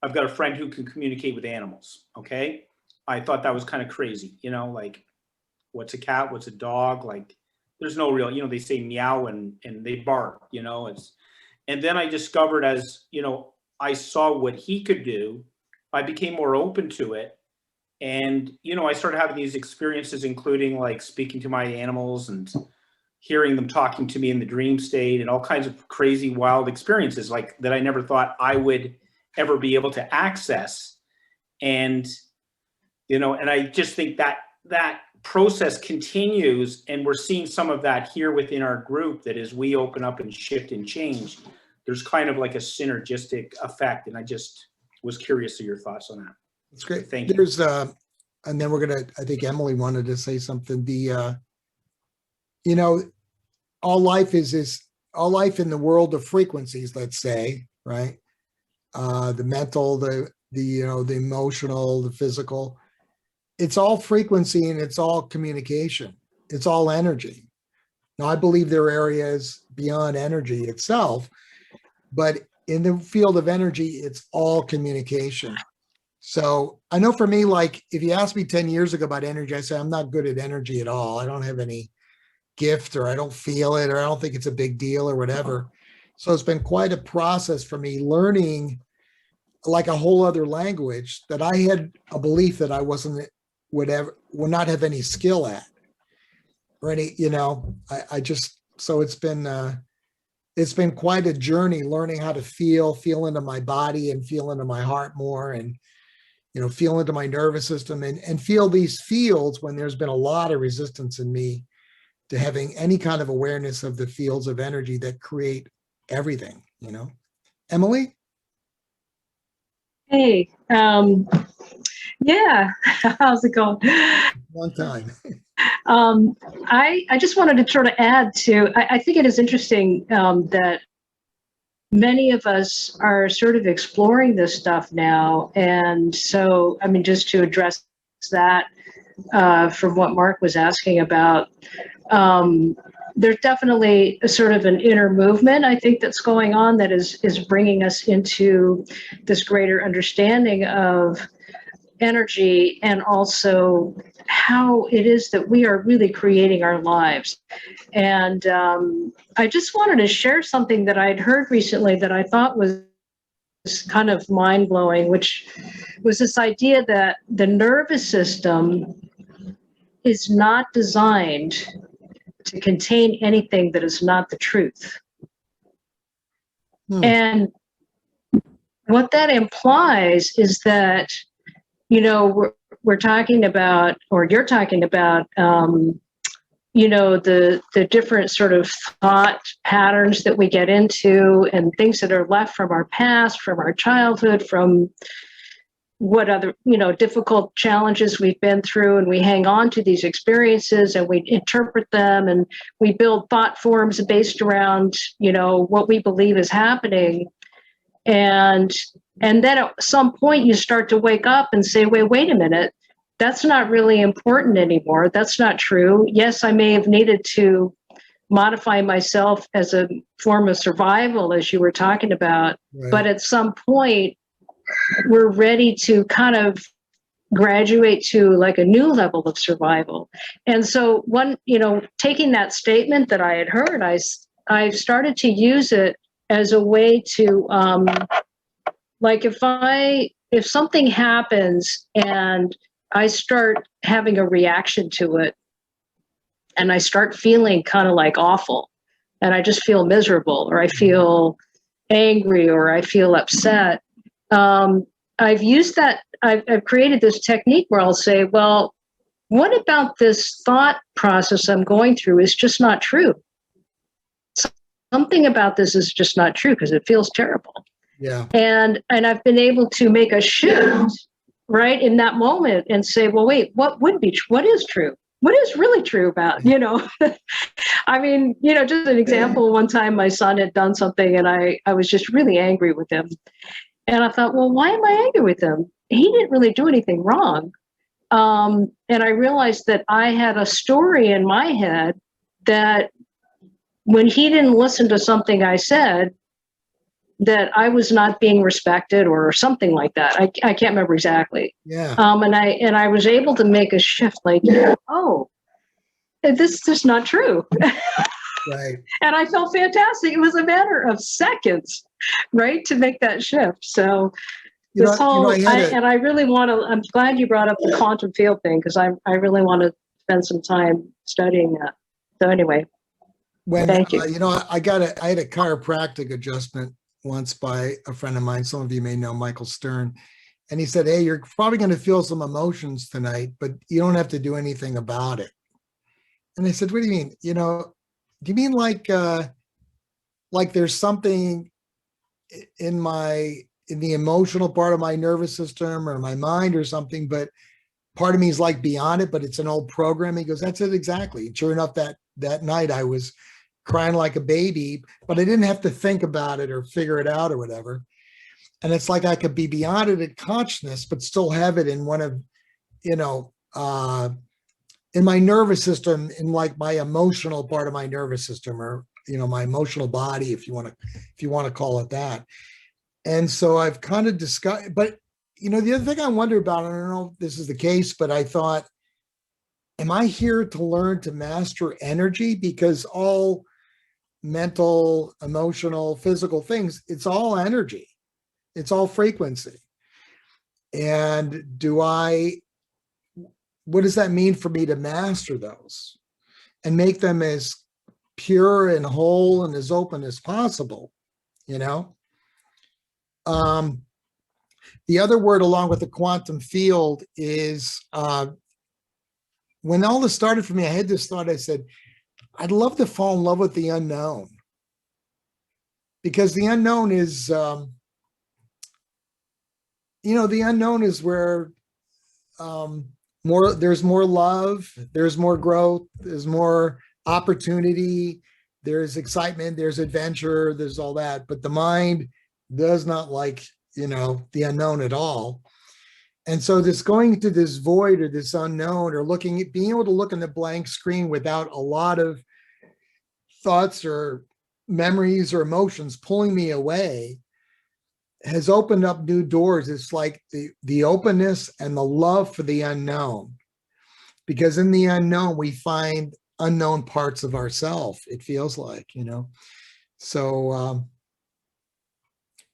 Speaker 4: I've got a friend who can communicate with animals. Okay. I thought that was kind of crazy, like what's a cat? What's a dog? Like there's no real, they say meow and they bark, and then I discovered as, I saw what he could do, I became more open to it. And, I started having these experiences, including like speaking to my animals and hearing them talking to me in the dream state and all kinds of crazy, wild experiences like that I never thought I would ever be able to access. And, and I just think that process continues, and we're seeing some of that here within our group, that as we open up and shift and change, there's kind of like a synergistic effect. And I just was curious of your thoughts on that.
Speaker 2: That's great.
Speaker 4: Thank you.
Speaker 2: There's, and then I think Emily wanted to say something. all life is all life in the world of frequencies, let's say, right? The mental, the the emotional, the physical. It's all frequency and it's all communication. It's all energy. Now, I believe there are areas beyond energy itself, but in the field of energy, it's all communication. So I know for me, like if you asked me 10 years ago about energy, I say I'm not good at energy at all. I don't have any gift, or I don't feel it, or I don't think it's a big deal or whatever. So it's been quite a process for me learning like a whole other language that I had a belief that I would not have any skill at, or any, I just, so it's been quite a journey learning how to feel into my body and feel into my heart more, and feel into my nervous system, and feel these fields when there's been a lot of resistance in me to having any kind of awareness of the fields of energy that create everything, Emily?
Speaker 5: Hey, yeah, how's it going?
Speaker 2: Long time.
Speaker 5: I just wanted to sort of add to, I think it is interesting that many of us are sort of exploring this stuff now. And so, I mean, just to address that from what Mark was asking about, there's definitely a sort of an inner movement, I think, that's going on that is bringing us into this greater understanding of energy, and also how it is that we are really creating our lives. And I just wanted to share something that I'd heard recently that I thought was kind of mind-blowing, which was this idea that the nervous system is not designed to contain anything that is not the truth. And what that implies is that, we're talking about, or you're talking about, the different sort of thought patterns that we get into, and things that are left from our past, from our childhood, from what other, difficult challenges we've been through, and we hang on to these experiences and we interpret them, and we build thought forms based around, what we believe is happening. And then at some point you start to wake up and say, wait a minute, that's not really important anymore. That's not true. Yes, I may have needed to modify myself as a form of survival, as you were talking about, right. But at some point, we're ready to kind of graduate to like a new level of survival. And so taking that statement that I had heard, I started to use it as a way to, like if something happens and I start having a reaction to it, and I start feeling kind of like awful, and I just feel miserable, or I feel angry, or I feel upset, I've used that, I've created this technique where I'll say, well, what about this thought process I'm going through is just not true? Something about this is just not true because it feels terrible.
Speaker 2: Yeah.
Speaker 5: And I've been able to make a shift right in that moment and say, well, wait, what is true? What is really true about, I mean, just an example, one time my son had done something and I was just really angry with him. And I thought, well, why am I angry with him? He didn't really do anything wrong. And I realized that I had a story in my head that when he didn't listen to something I said, that I was not being respected or something like that. I can't remember exactly.
Speaker 2: Yeah.
Speaker 5: And I was able to make a shift like, oh, this is just not true.
Speaker 2: Right.
Speaker 5: And I felt fantastic. It was a matter of seconds, right, to make that shift. So this I really want to, I'm glad you brought up the quantum field thing, because I really want to spend some time studying that. So anyway, thank you.
Speaker 2: I had a chiropractic adjustment once by a friend of mine. Some of you may know Michael Stern. And he said, hey, you're probably going to feel some emotions tonight, but you don't have to do anything about it. And I said, what do you mean? Do you mean like there's something in the emotional part of my nervous system or my mind or something, but part of me is like beyond it, but it's an old program? He goes, that's it exactly. And sure enough, that night I was crying like a baby, but I didn't have to think about it or figure it out or whatever. And it's like I could be beyond it in consciousness, but still have it in one of, you know, in my nervous system, in like my emotional part of my nervous system, or, you know, my emotional body, if you want to call it that. And so I've kind of discussed, but, you know, the other thing I wonder about, I don't know if this is the case, but I thought, am I here to learn to master energy? Because all mental, emotional, physical things, it's all energy. It's all frequency. And what does that mean for me to master those and make them as pure and whole and as open as possible, you know? The other word along with the quantum field is, when all this started for me, I had this thought, I said, I'd love to fall in love with the unknown, because the unknown is, you know, the unknown is where there's more love, there's more growth, there's more opportunity, there's excitement, there's adventure, there's all that. But the mind does not like, you know, the unknown at all. And so this going to this void or this unknown, or being able to look in the blank screen without a lot of thoughts or memories or emotions pulling me away, has opened up new doors. It's like the openness and the love for the unknown, because in the unknown, we find unknown parts of ourselves, it feels like, you know. So,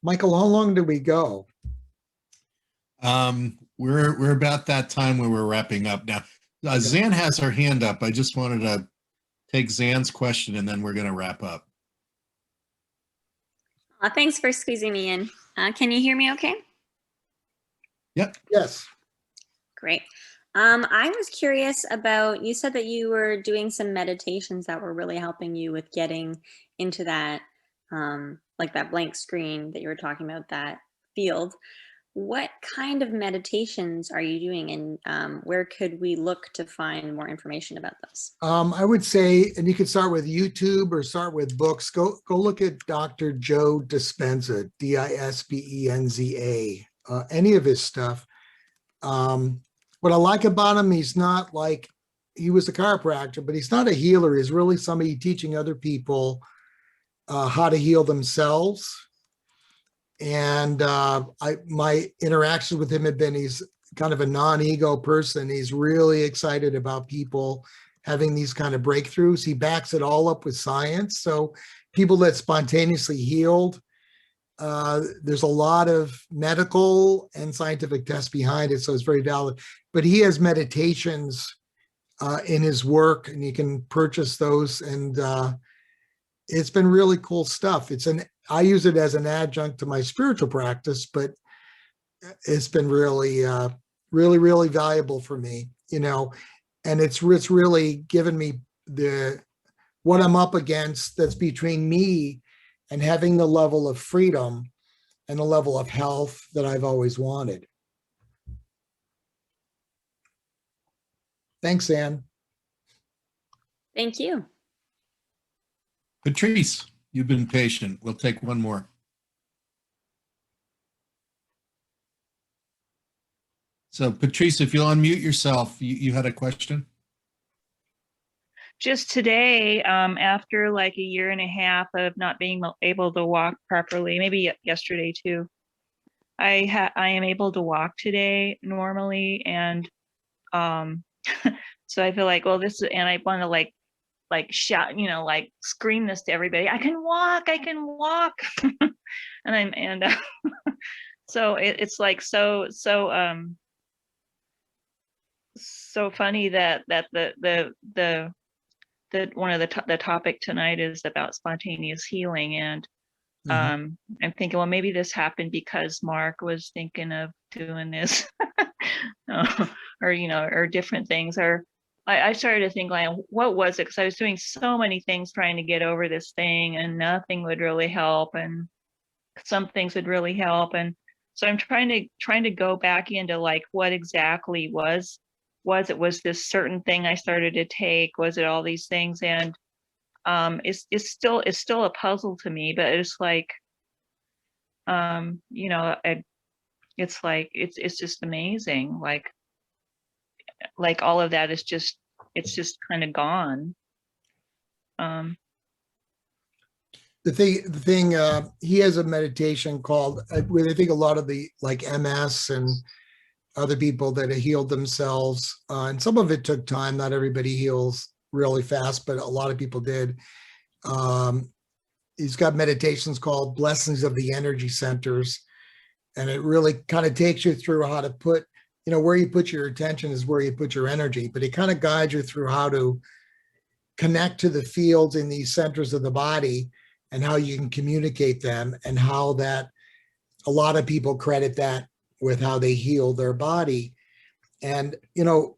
Speaker 2: Michael, how long do we go?
Speaker 1: We're about that time where we're wrapping up now. Zan has her hand up. I just wanted to take Zan's question and then we're going to wrap up.
Speaker 6: Thanks for squeezing me in. Can you hear me okay?
Speaker 1: Yep.
Speaker 2: Yes.
Speaker 6: Great. I was curious about, you said that you were doing some meditations that were really helping you with getting into that, like that blank screen that you were talking about, that field. What kind of meditations are you doing, and where could we look to find more information about those?
Speaker 2: I would say, and you could start with YouTube or start with books. Go look at Dr. Joe Dispenza, Dispenza, any of his stuff. What I like about him, he's not like, he was a chiropractor, but he's not a healer. He's really somebody teaching other people how to heal themselves. And my interactions with him have been, he's kind of a non-ego person. He's really excited about people having these kind of breakthroughs. He backs it all up with science. So people that spontaneously healed, there's a lot of medical and scientific tests behind it. So it's very valid. But he has meditations in his work, and you can purchase those. And it's been really cool stuff. I use it as an adjunct to my spiritual practice, but it's been really, really, really valuable for me, you know, and it's really given me what I'm up against that's between me and having the level of freedom and the level of health that I've always wanted. Thanks, Ann.
Speaker 6: Thank you.
Speaker 1: Patrice, you've been patient. We'll take one more. So Patrice, if you'll unmute yourself, you had a question?
Speaker 7: Just today, after like a year and a half of not being able to walk properly, maybe yesterday too, I am able to walk today normally. And so I feel like, well, and I want to like shout, you know, like scream this to everybody, I can walk. and so it's like so funny that the one of the topic tonight is about spontaneous healing. And I'm thinking, well, maybe this happened because Mark was thinking of doing this or, you know, or different things. Or I started to think, like, what was it? Because I was doing so many things trying to get over this thing, and nothing would really help, and some things would really help. And so I'm trying to go back into like what exactly was this certain thing I started to take? Was it all these things? And it's still a puzzle to me, but it's like, you know, it's like, it's just amazing. Like all of that is just, it's just kind of gone.
Speaker 2: The thing, he has a meditation called, where I think a lot of the like MS and other people that have healed themselves, and some of it took time. Not everybody heals really fast, but a lot of people did. He's got meditations called Blessings of the Energy Centers. And it really kind of takes you through how to put, you know, where you put your attention is where you put your energy, but it kind of guides you through how to connect to the fields in these centers of the body and how you can communicate them, and how that a lot of people credit that with how they heal their body. And, you know,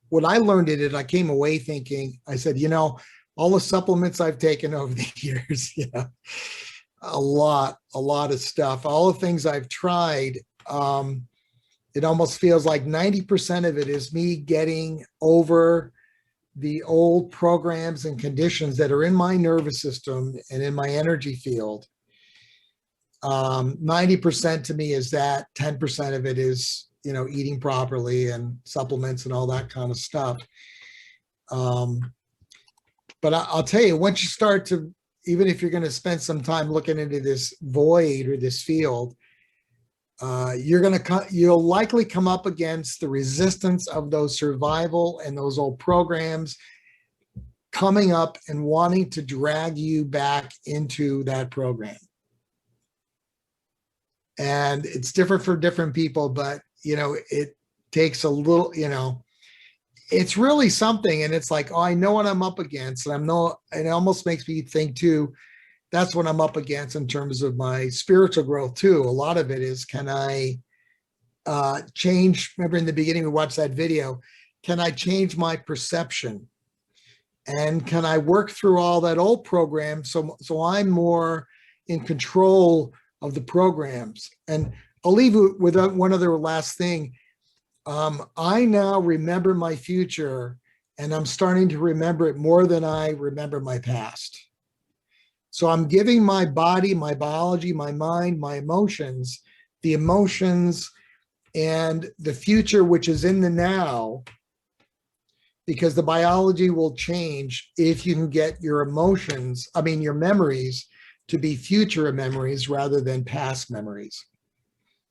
Speaker 2: what I learned in it, I came away thinking, I said, you know, all the supplements I've taken over the years, you know, a lot of stuff, all the things I've tried, it almost feels like 90% of it is me getting over the old programs and conditions that are in my nervous system and in my energy field. 90% to me is that, 10% of it is, you know, eating properly and supplements and all that kind of stuff. But I'll tell you, once you start to, even if you're going to spend some time looking into this void or this field, you'll likely come up against the resistance of those survival and those old programs coming up and wanting to drag you back into that program. And it's different for different people, but, you know, it takes a little, you know, it's really something. And it's like, oh, I know what I'm up against. And it almost makes me think too, that's what I'm up against in terms of my spiritual growth too. A lot of it is, can I change? Remember in the beginning, we watched that video. Can I change my perception? And can I work through all that old program so I'm more in control of the programs? And I'll leave you with one other last thing. I now remember my future, and I'm starting to remember it more than I remember my past. So I'm giving my body, my biology, my mind, my emotions, the emotions and the future, which is in the now, because the biology will change if you can get your emotions, your memories, to be future memories rather than past memories.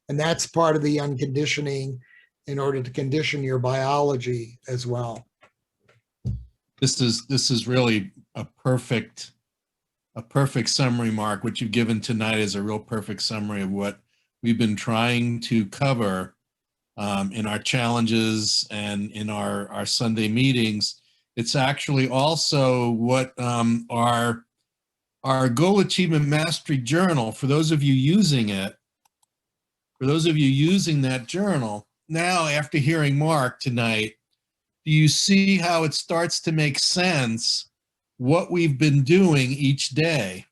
Speaker 2: And that's part of the unconditioning in order to condition your biology as well.
Speaker 1: This is really a perfect summary, Mark. What you've given tonight is a real perfect summary of what we've been trying to cover in our challenges and in our Sunday meetings. It's actually also what our Goal Achievement Mastery Journal, for those of you using it, for those of you using that journal, now after hearing Mark tonight, do you see how it starts to make sense what we've been doing each day,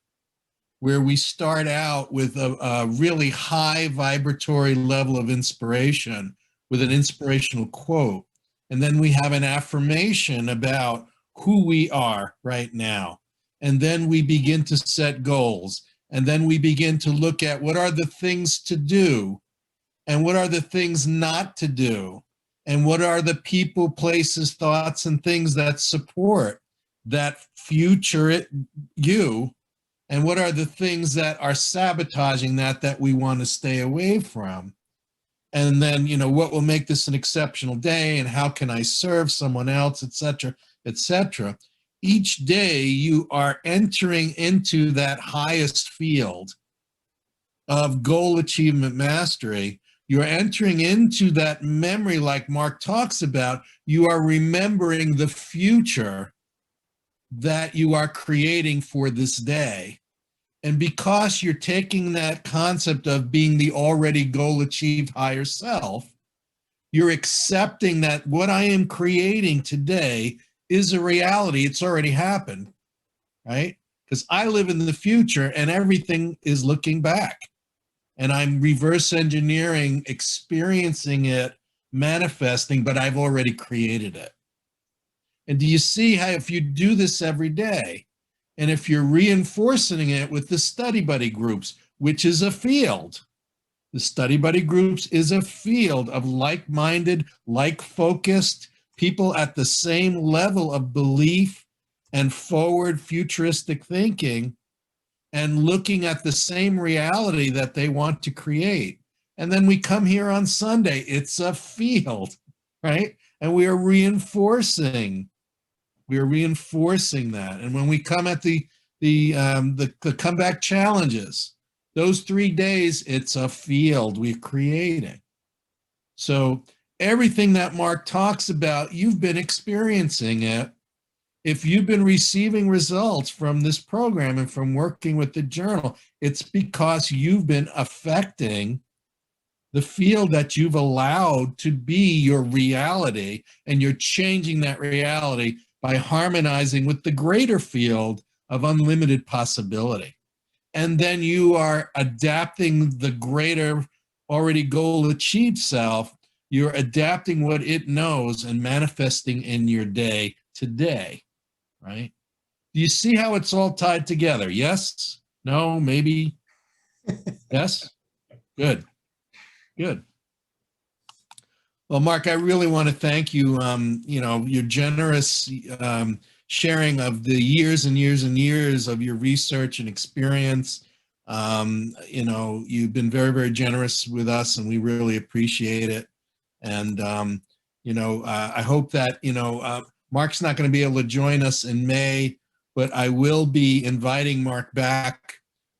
Speaker 1: where we start out with a really high vibratory level of inspiration with an inspirational quote, and then we have an affirmation about who we are right now, and then we begin to set goals, and then we begin to look at what are the things to do and what are the things not to do, and what are the people, places, thoughts, and things that support that future you, and what are the things that are sabotaging that we want to stay away from. And then, what will make this an exceptional day, and how can I serve someone else, et cetera, et cetera. Each day you are entering into that highest field of goal achievement mastery. You're entering into that memory like Mark talks about. You are remembering the future that you are creating for this day. And because you're taking that concept of being the already goal achieved higher self, you're accepting that what I am creating today is a reality. It's already happened, right? Because I live in the future and everything is looking back. And I'm reverse engineering, experiencing it, manifesting, but I've already created it. And do you see how if you do this every day, And if you're reinforcing it with the study buddy groups, which is a field, the study buddy groups is a field of like-minded, like-focused people at the same level of belief and forward futuristic thinking and looking at the same reality that they want to create. And then we come here on Sunday, it's a field, right? And we are reinforcing that. And when we come at the comeback challenges, those 3 days, it's a field we're creating. So everything that Mark talks about, you've been experiencing it. If you've been receiving results from this program and from working with the journal, it's because you've been affecting the field that you've allowed to be your reality, and you're changing that reality by harmonizing with the greater field of unlimited possibility. And then you are adapting the greater already goal achieved self. You're adapting what it knows and manifesting in your day today, right? Do you see how it's all tied together? Yes? No? Maybe? Yes? Good. Good. Well, Mark, I really want to thank you. Your generous sharing of the years and years and years of your research and experience. You've been very, very generous with us, and we really appreciate it. And, I hope that, Mark's not going to be able to join us in May, but I will be inviting Mark back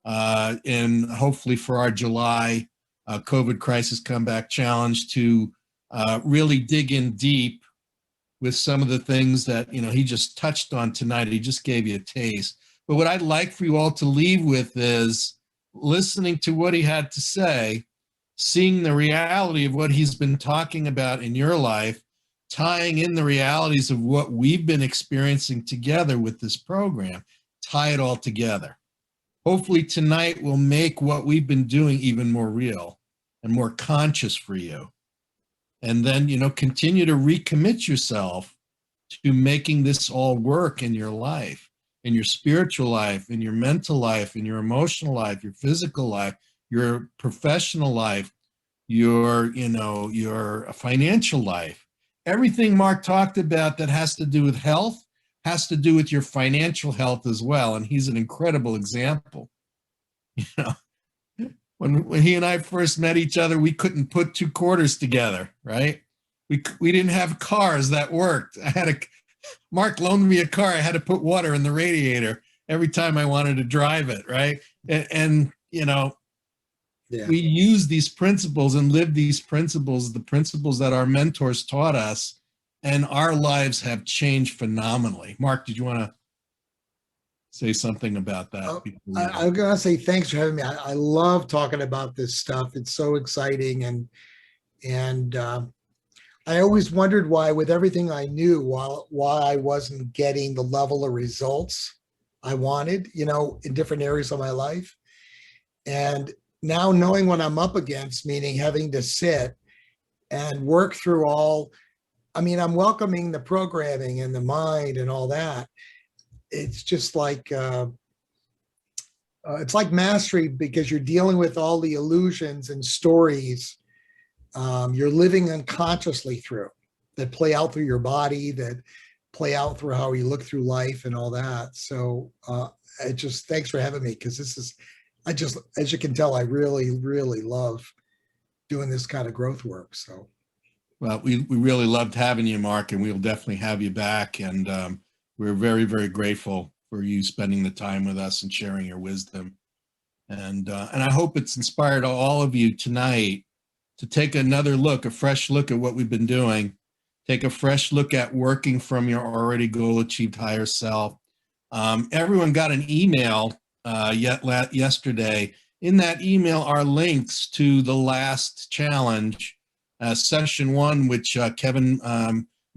Speaker 1: hopefully for our July COVID Crisis Comeback Challenge to really dig in deep with some of the things that, he just touched on tonight. He just gave you a taste. But what I'd like for you all to leave with is listening to what he had to say, seeing the reality of what he's been talking about in your life, tying in the realities of what we've been experiencing together with this program, tie it all together. Hopefully tonight will make what we've been doing even more real and more conscious for you. And then, continue to recommit yourself to making this all work in your life, in your spiritual life, in your mental life, in your emotional life, your physical life, your professional life, your financial life. Everything Mark talked about that has to do with health has to do with your financial health as well. And he's an incredible example. When he and I first met each other, we couldn't put 2 quarters together, right? We didn't have cars that worked. Mark loaned me a car. I had to put water in the radiator every time I wanted to drive it, right? And we use these principles and live these principles, the principles that our mentors taught us, and our lives have changed phenomenally. Mark, did you want to say something about that?
Speaker 2: I'm going to say thanks for having me. I love talking about this stuff. It's so exciting. And I always wondered why, with everything I knew, why I wasn't getting the level of results I wanted, in different areas of my life. And now knowing what I'm up against, meaning having to sit and work through I'm welcoming the programming and the mind and all that. It's just like, it's like mastery, because you're dealing with all the illusions and stories you're living unconsciously through, that play out through your body, that play out through how you look through life and all that. So thanks for having me, because as you can tell, I really, really love doing this kind of growth work. So.
Speaker 1: Well, we really loved having you, Mark, and we'll definitely have you back. And we're very, very grateful for you spending the time with us and sharing your wisdom. And I hope it's inspired all of you tonight to take another look, a fresh look at what we've been doing. Take a fresh look at working from your already goal-achieved higher self. Everyone got an email yesterday. In that email are links to the last challenge, session 1, which Kevin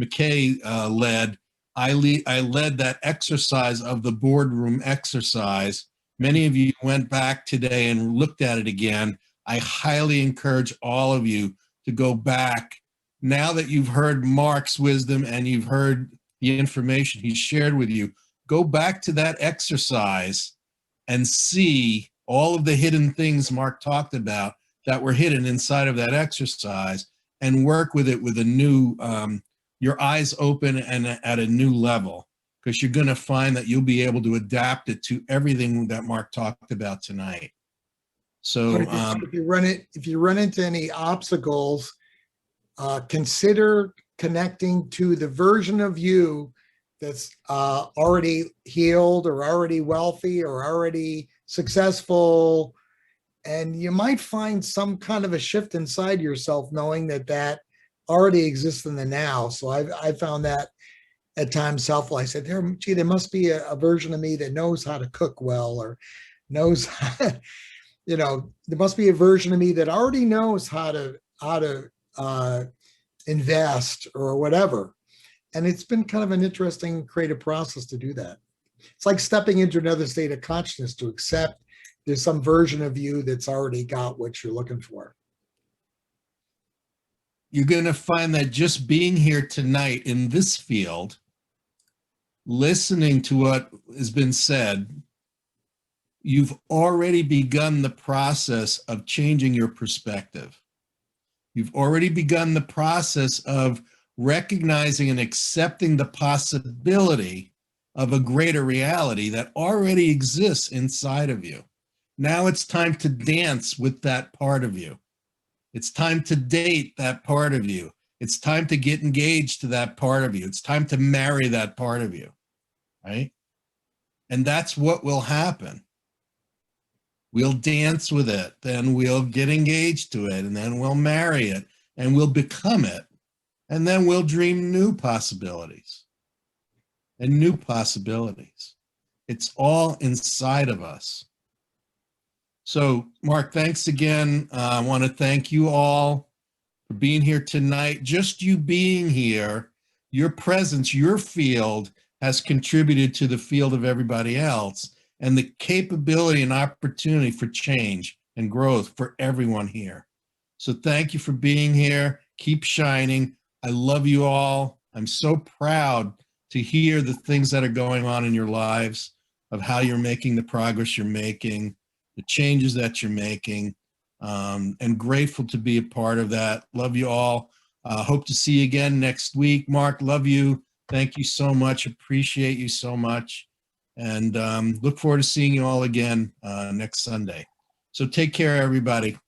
Speaker 1: McKay led. I led that exercise of the boardroom exercise. Many of you went back today and looked at it again. I highly encourage all of you to go back. Now that you've heard Mark's wisdom and you've heard the information he shared with you, go back to that exercise and see all of the hidden things Mark talked about that were hidden inside of that exercise, and work with it with a new, your eyes open and at a new level, because you're going to find that you'll be able to adapt it to everything that Mark talked about tonight. So
Speaker 2: If you run into any obstacles, consider connecting to the version of you that's already healed or already wealthy or already successful. And you might find some kind of a shift inside yourself, knowing that that already exists in the now. So I found that at times helpful. I said, there must be a version of me that knows how to cook well, or knows, there must be a version of me that already knows how to invest or whatever. And it's been kind of an interesting creative process to do that. It's like stepping into another state of consciousness to accept there's some version of you that's already got what you're looking for.
Speaker 1: you're going to find that just being here tonight in this field, listening to what has been said, you've already begun the process of changing your perspective. You've already begun the process of recognizing and accepting the possibility of a greater reality that already exists inside of you. Now it's time to dance with that part of you. It's time to date that part of you. It's time to get engaged to that part of you. It's time to marry that part of you, right? And that's what will happen. We'll dance with it, then we'll get engaged to it, and then we'll marry it, and we'll become it. And then we'll dream new possibilities and new possibilities. It's all inside of us. So, Mark, thanks again. I want to thank you all for being here tonight. Just you being here, your presence, your field has contributed to the field of everybody else, and the capability and opportunity for change and growth for everyone here. So thank you for being here. Keep shining. I love you all. I'm so proud to hear the things that are going on in your lives, of how you're making the progress you're making, the changes that you're making, and grateful to be a part of that. Love you all. Hope to see you again next week. Mark, love you. Thank you so much. Appreciate you so much. And look forward to seeing you all again next Sunday. So take care, everybody.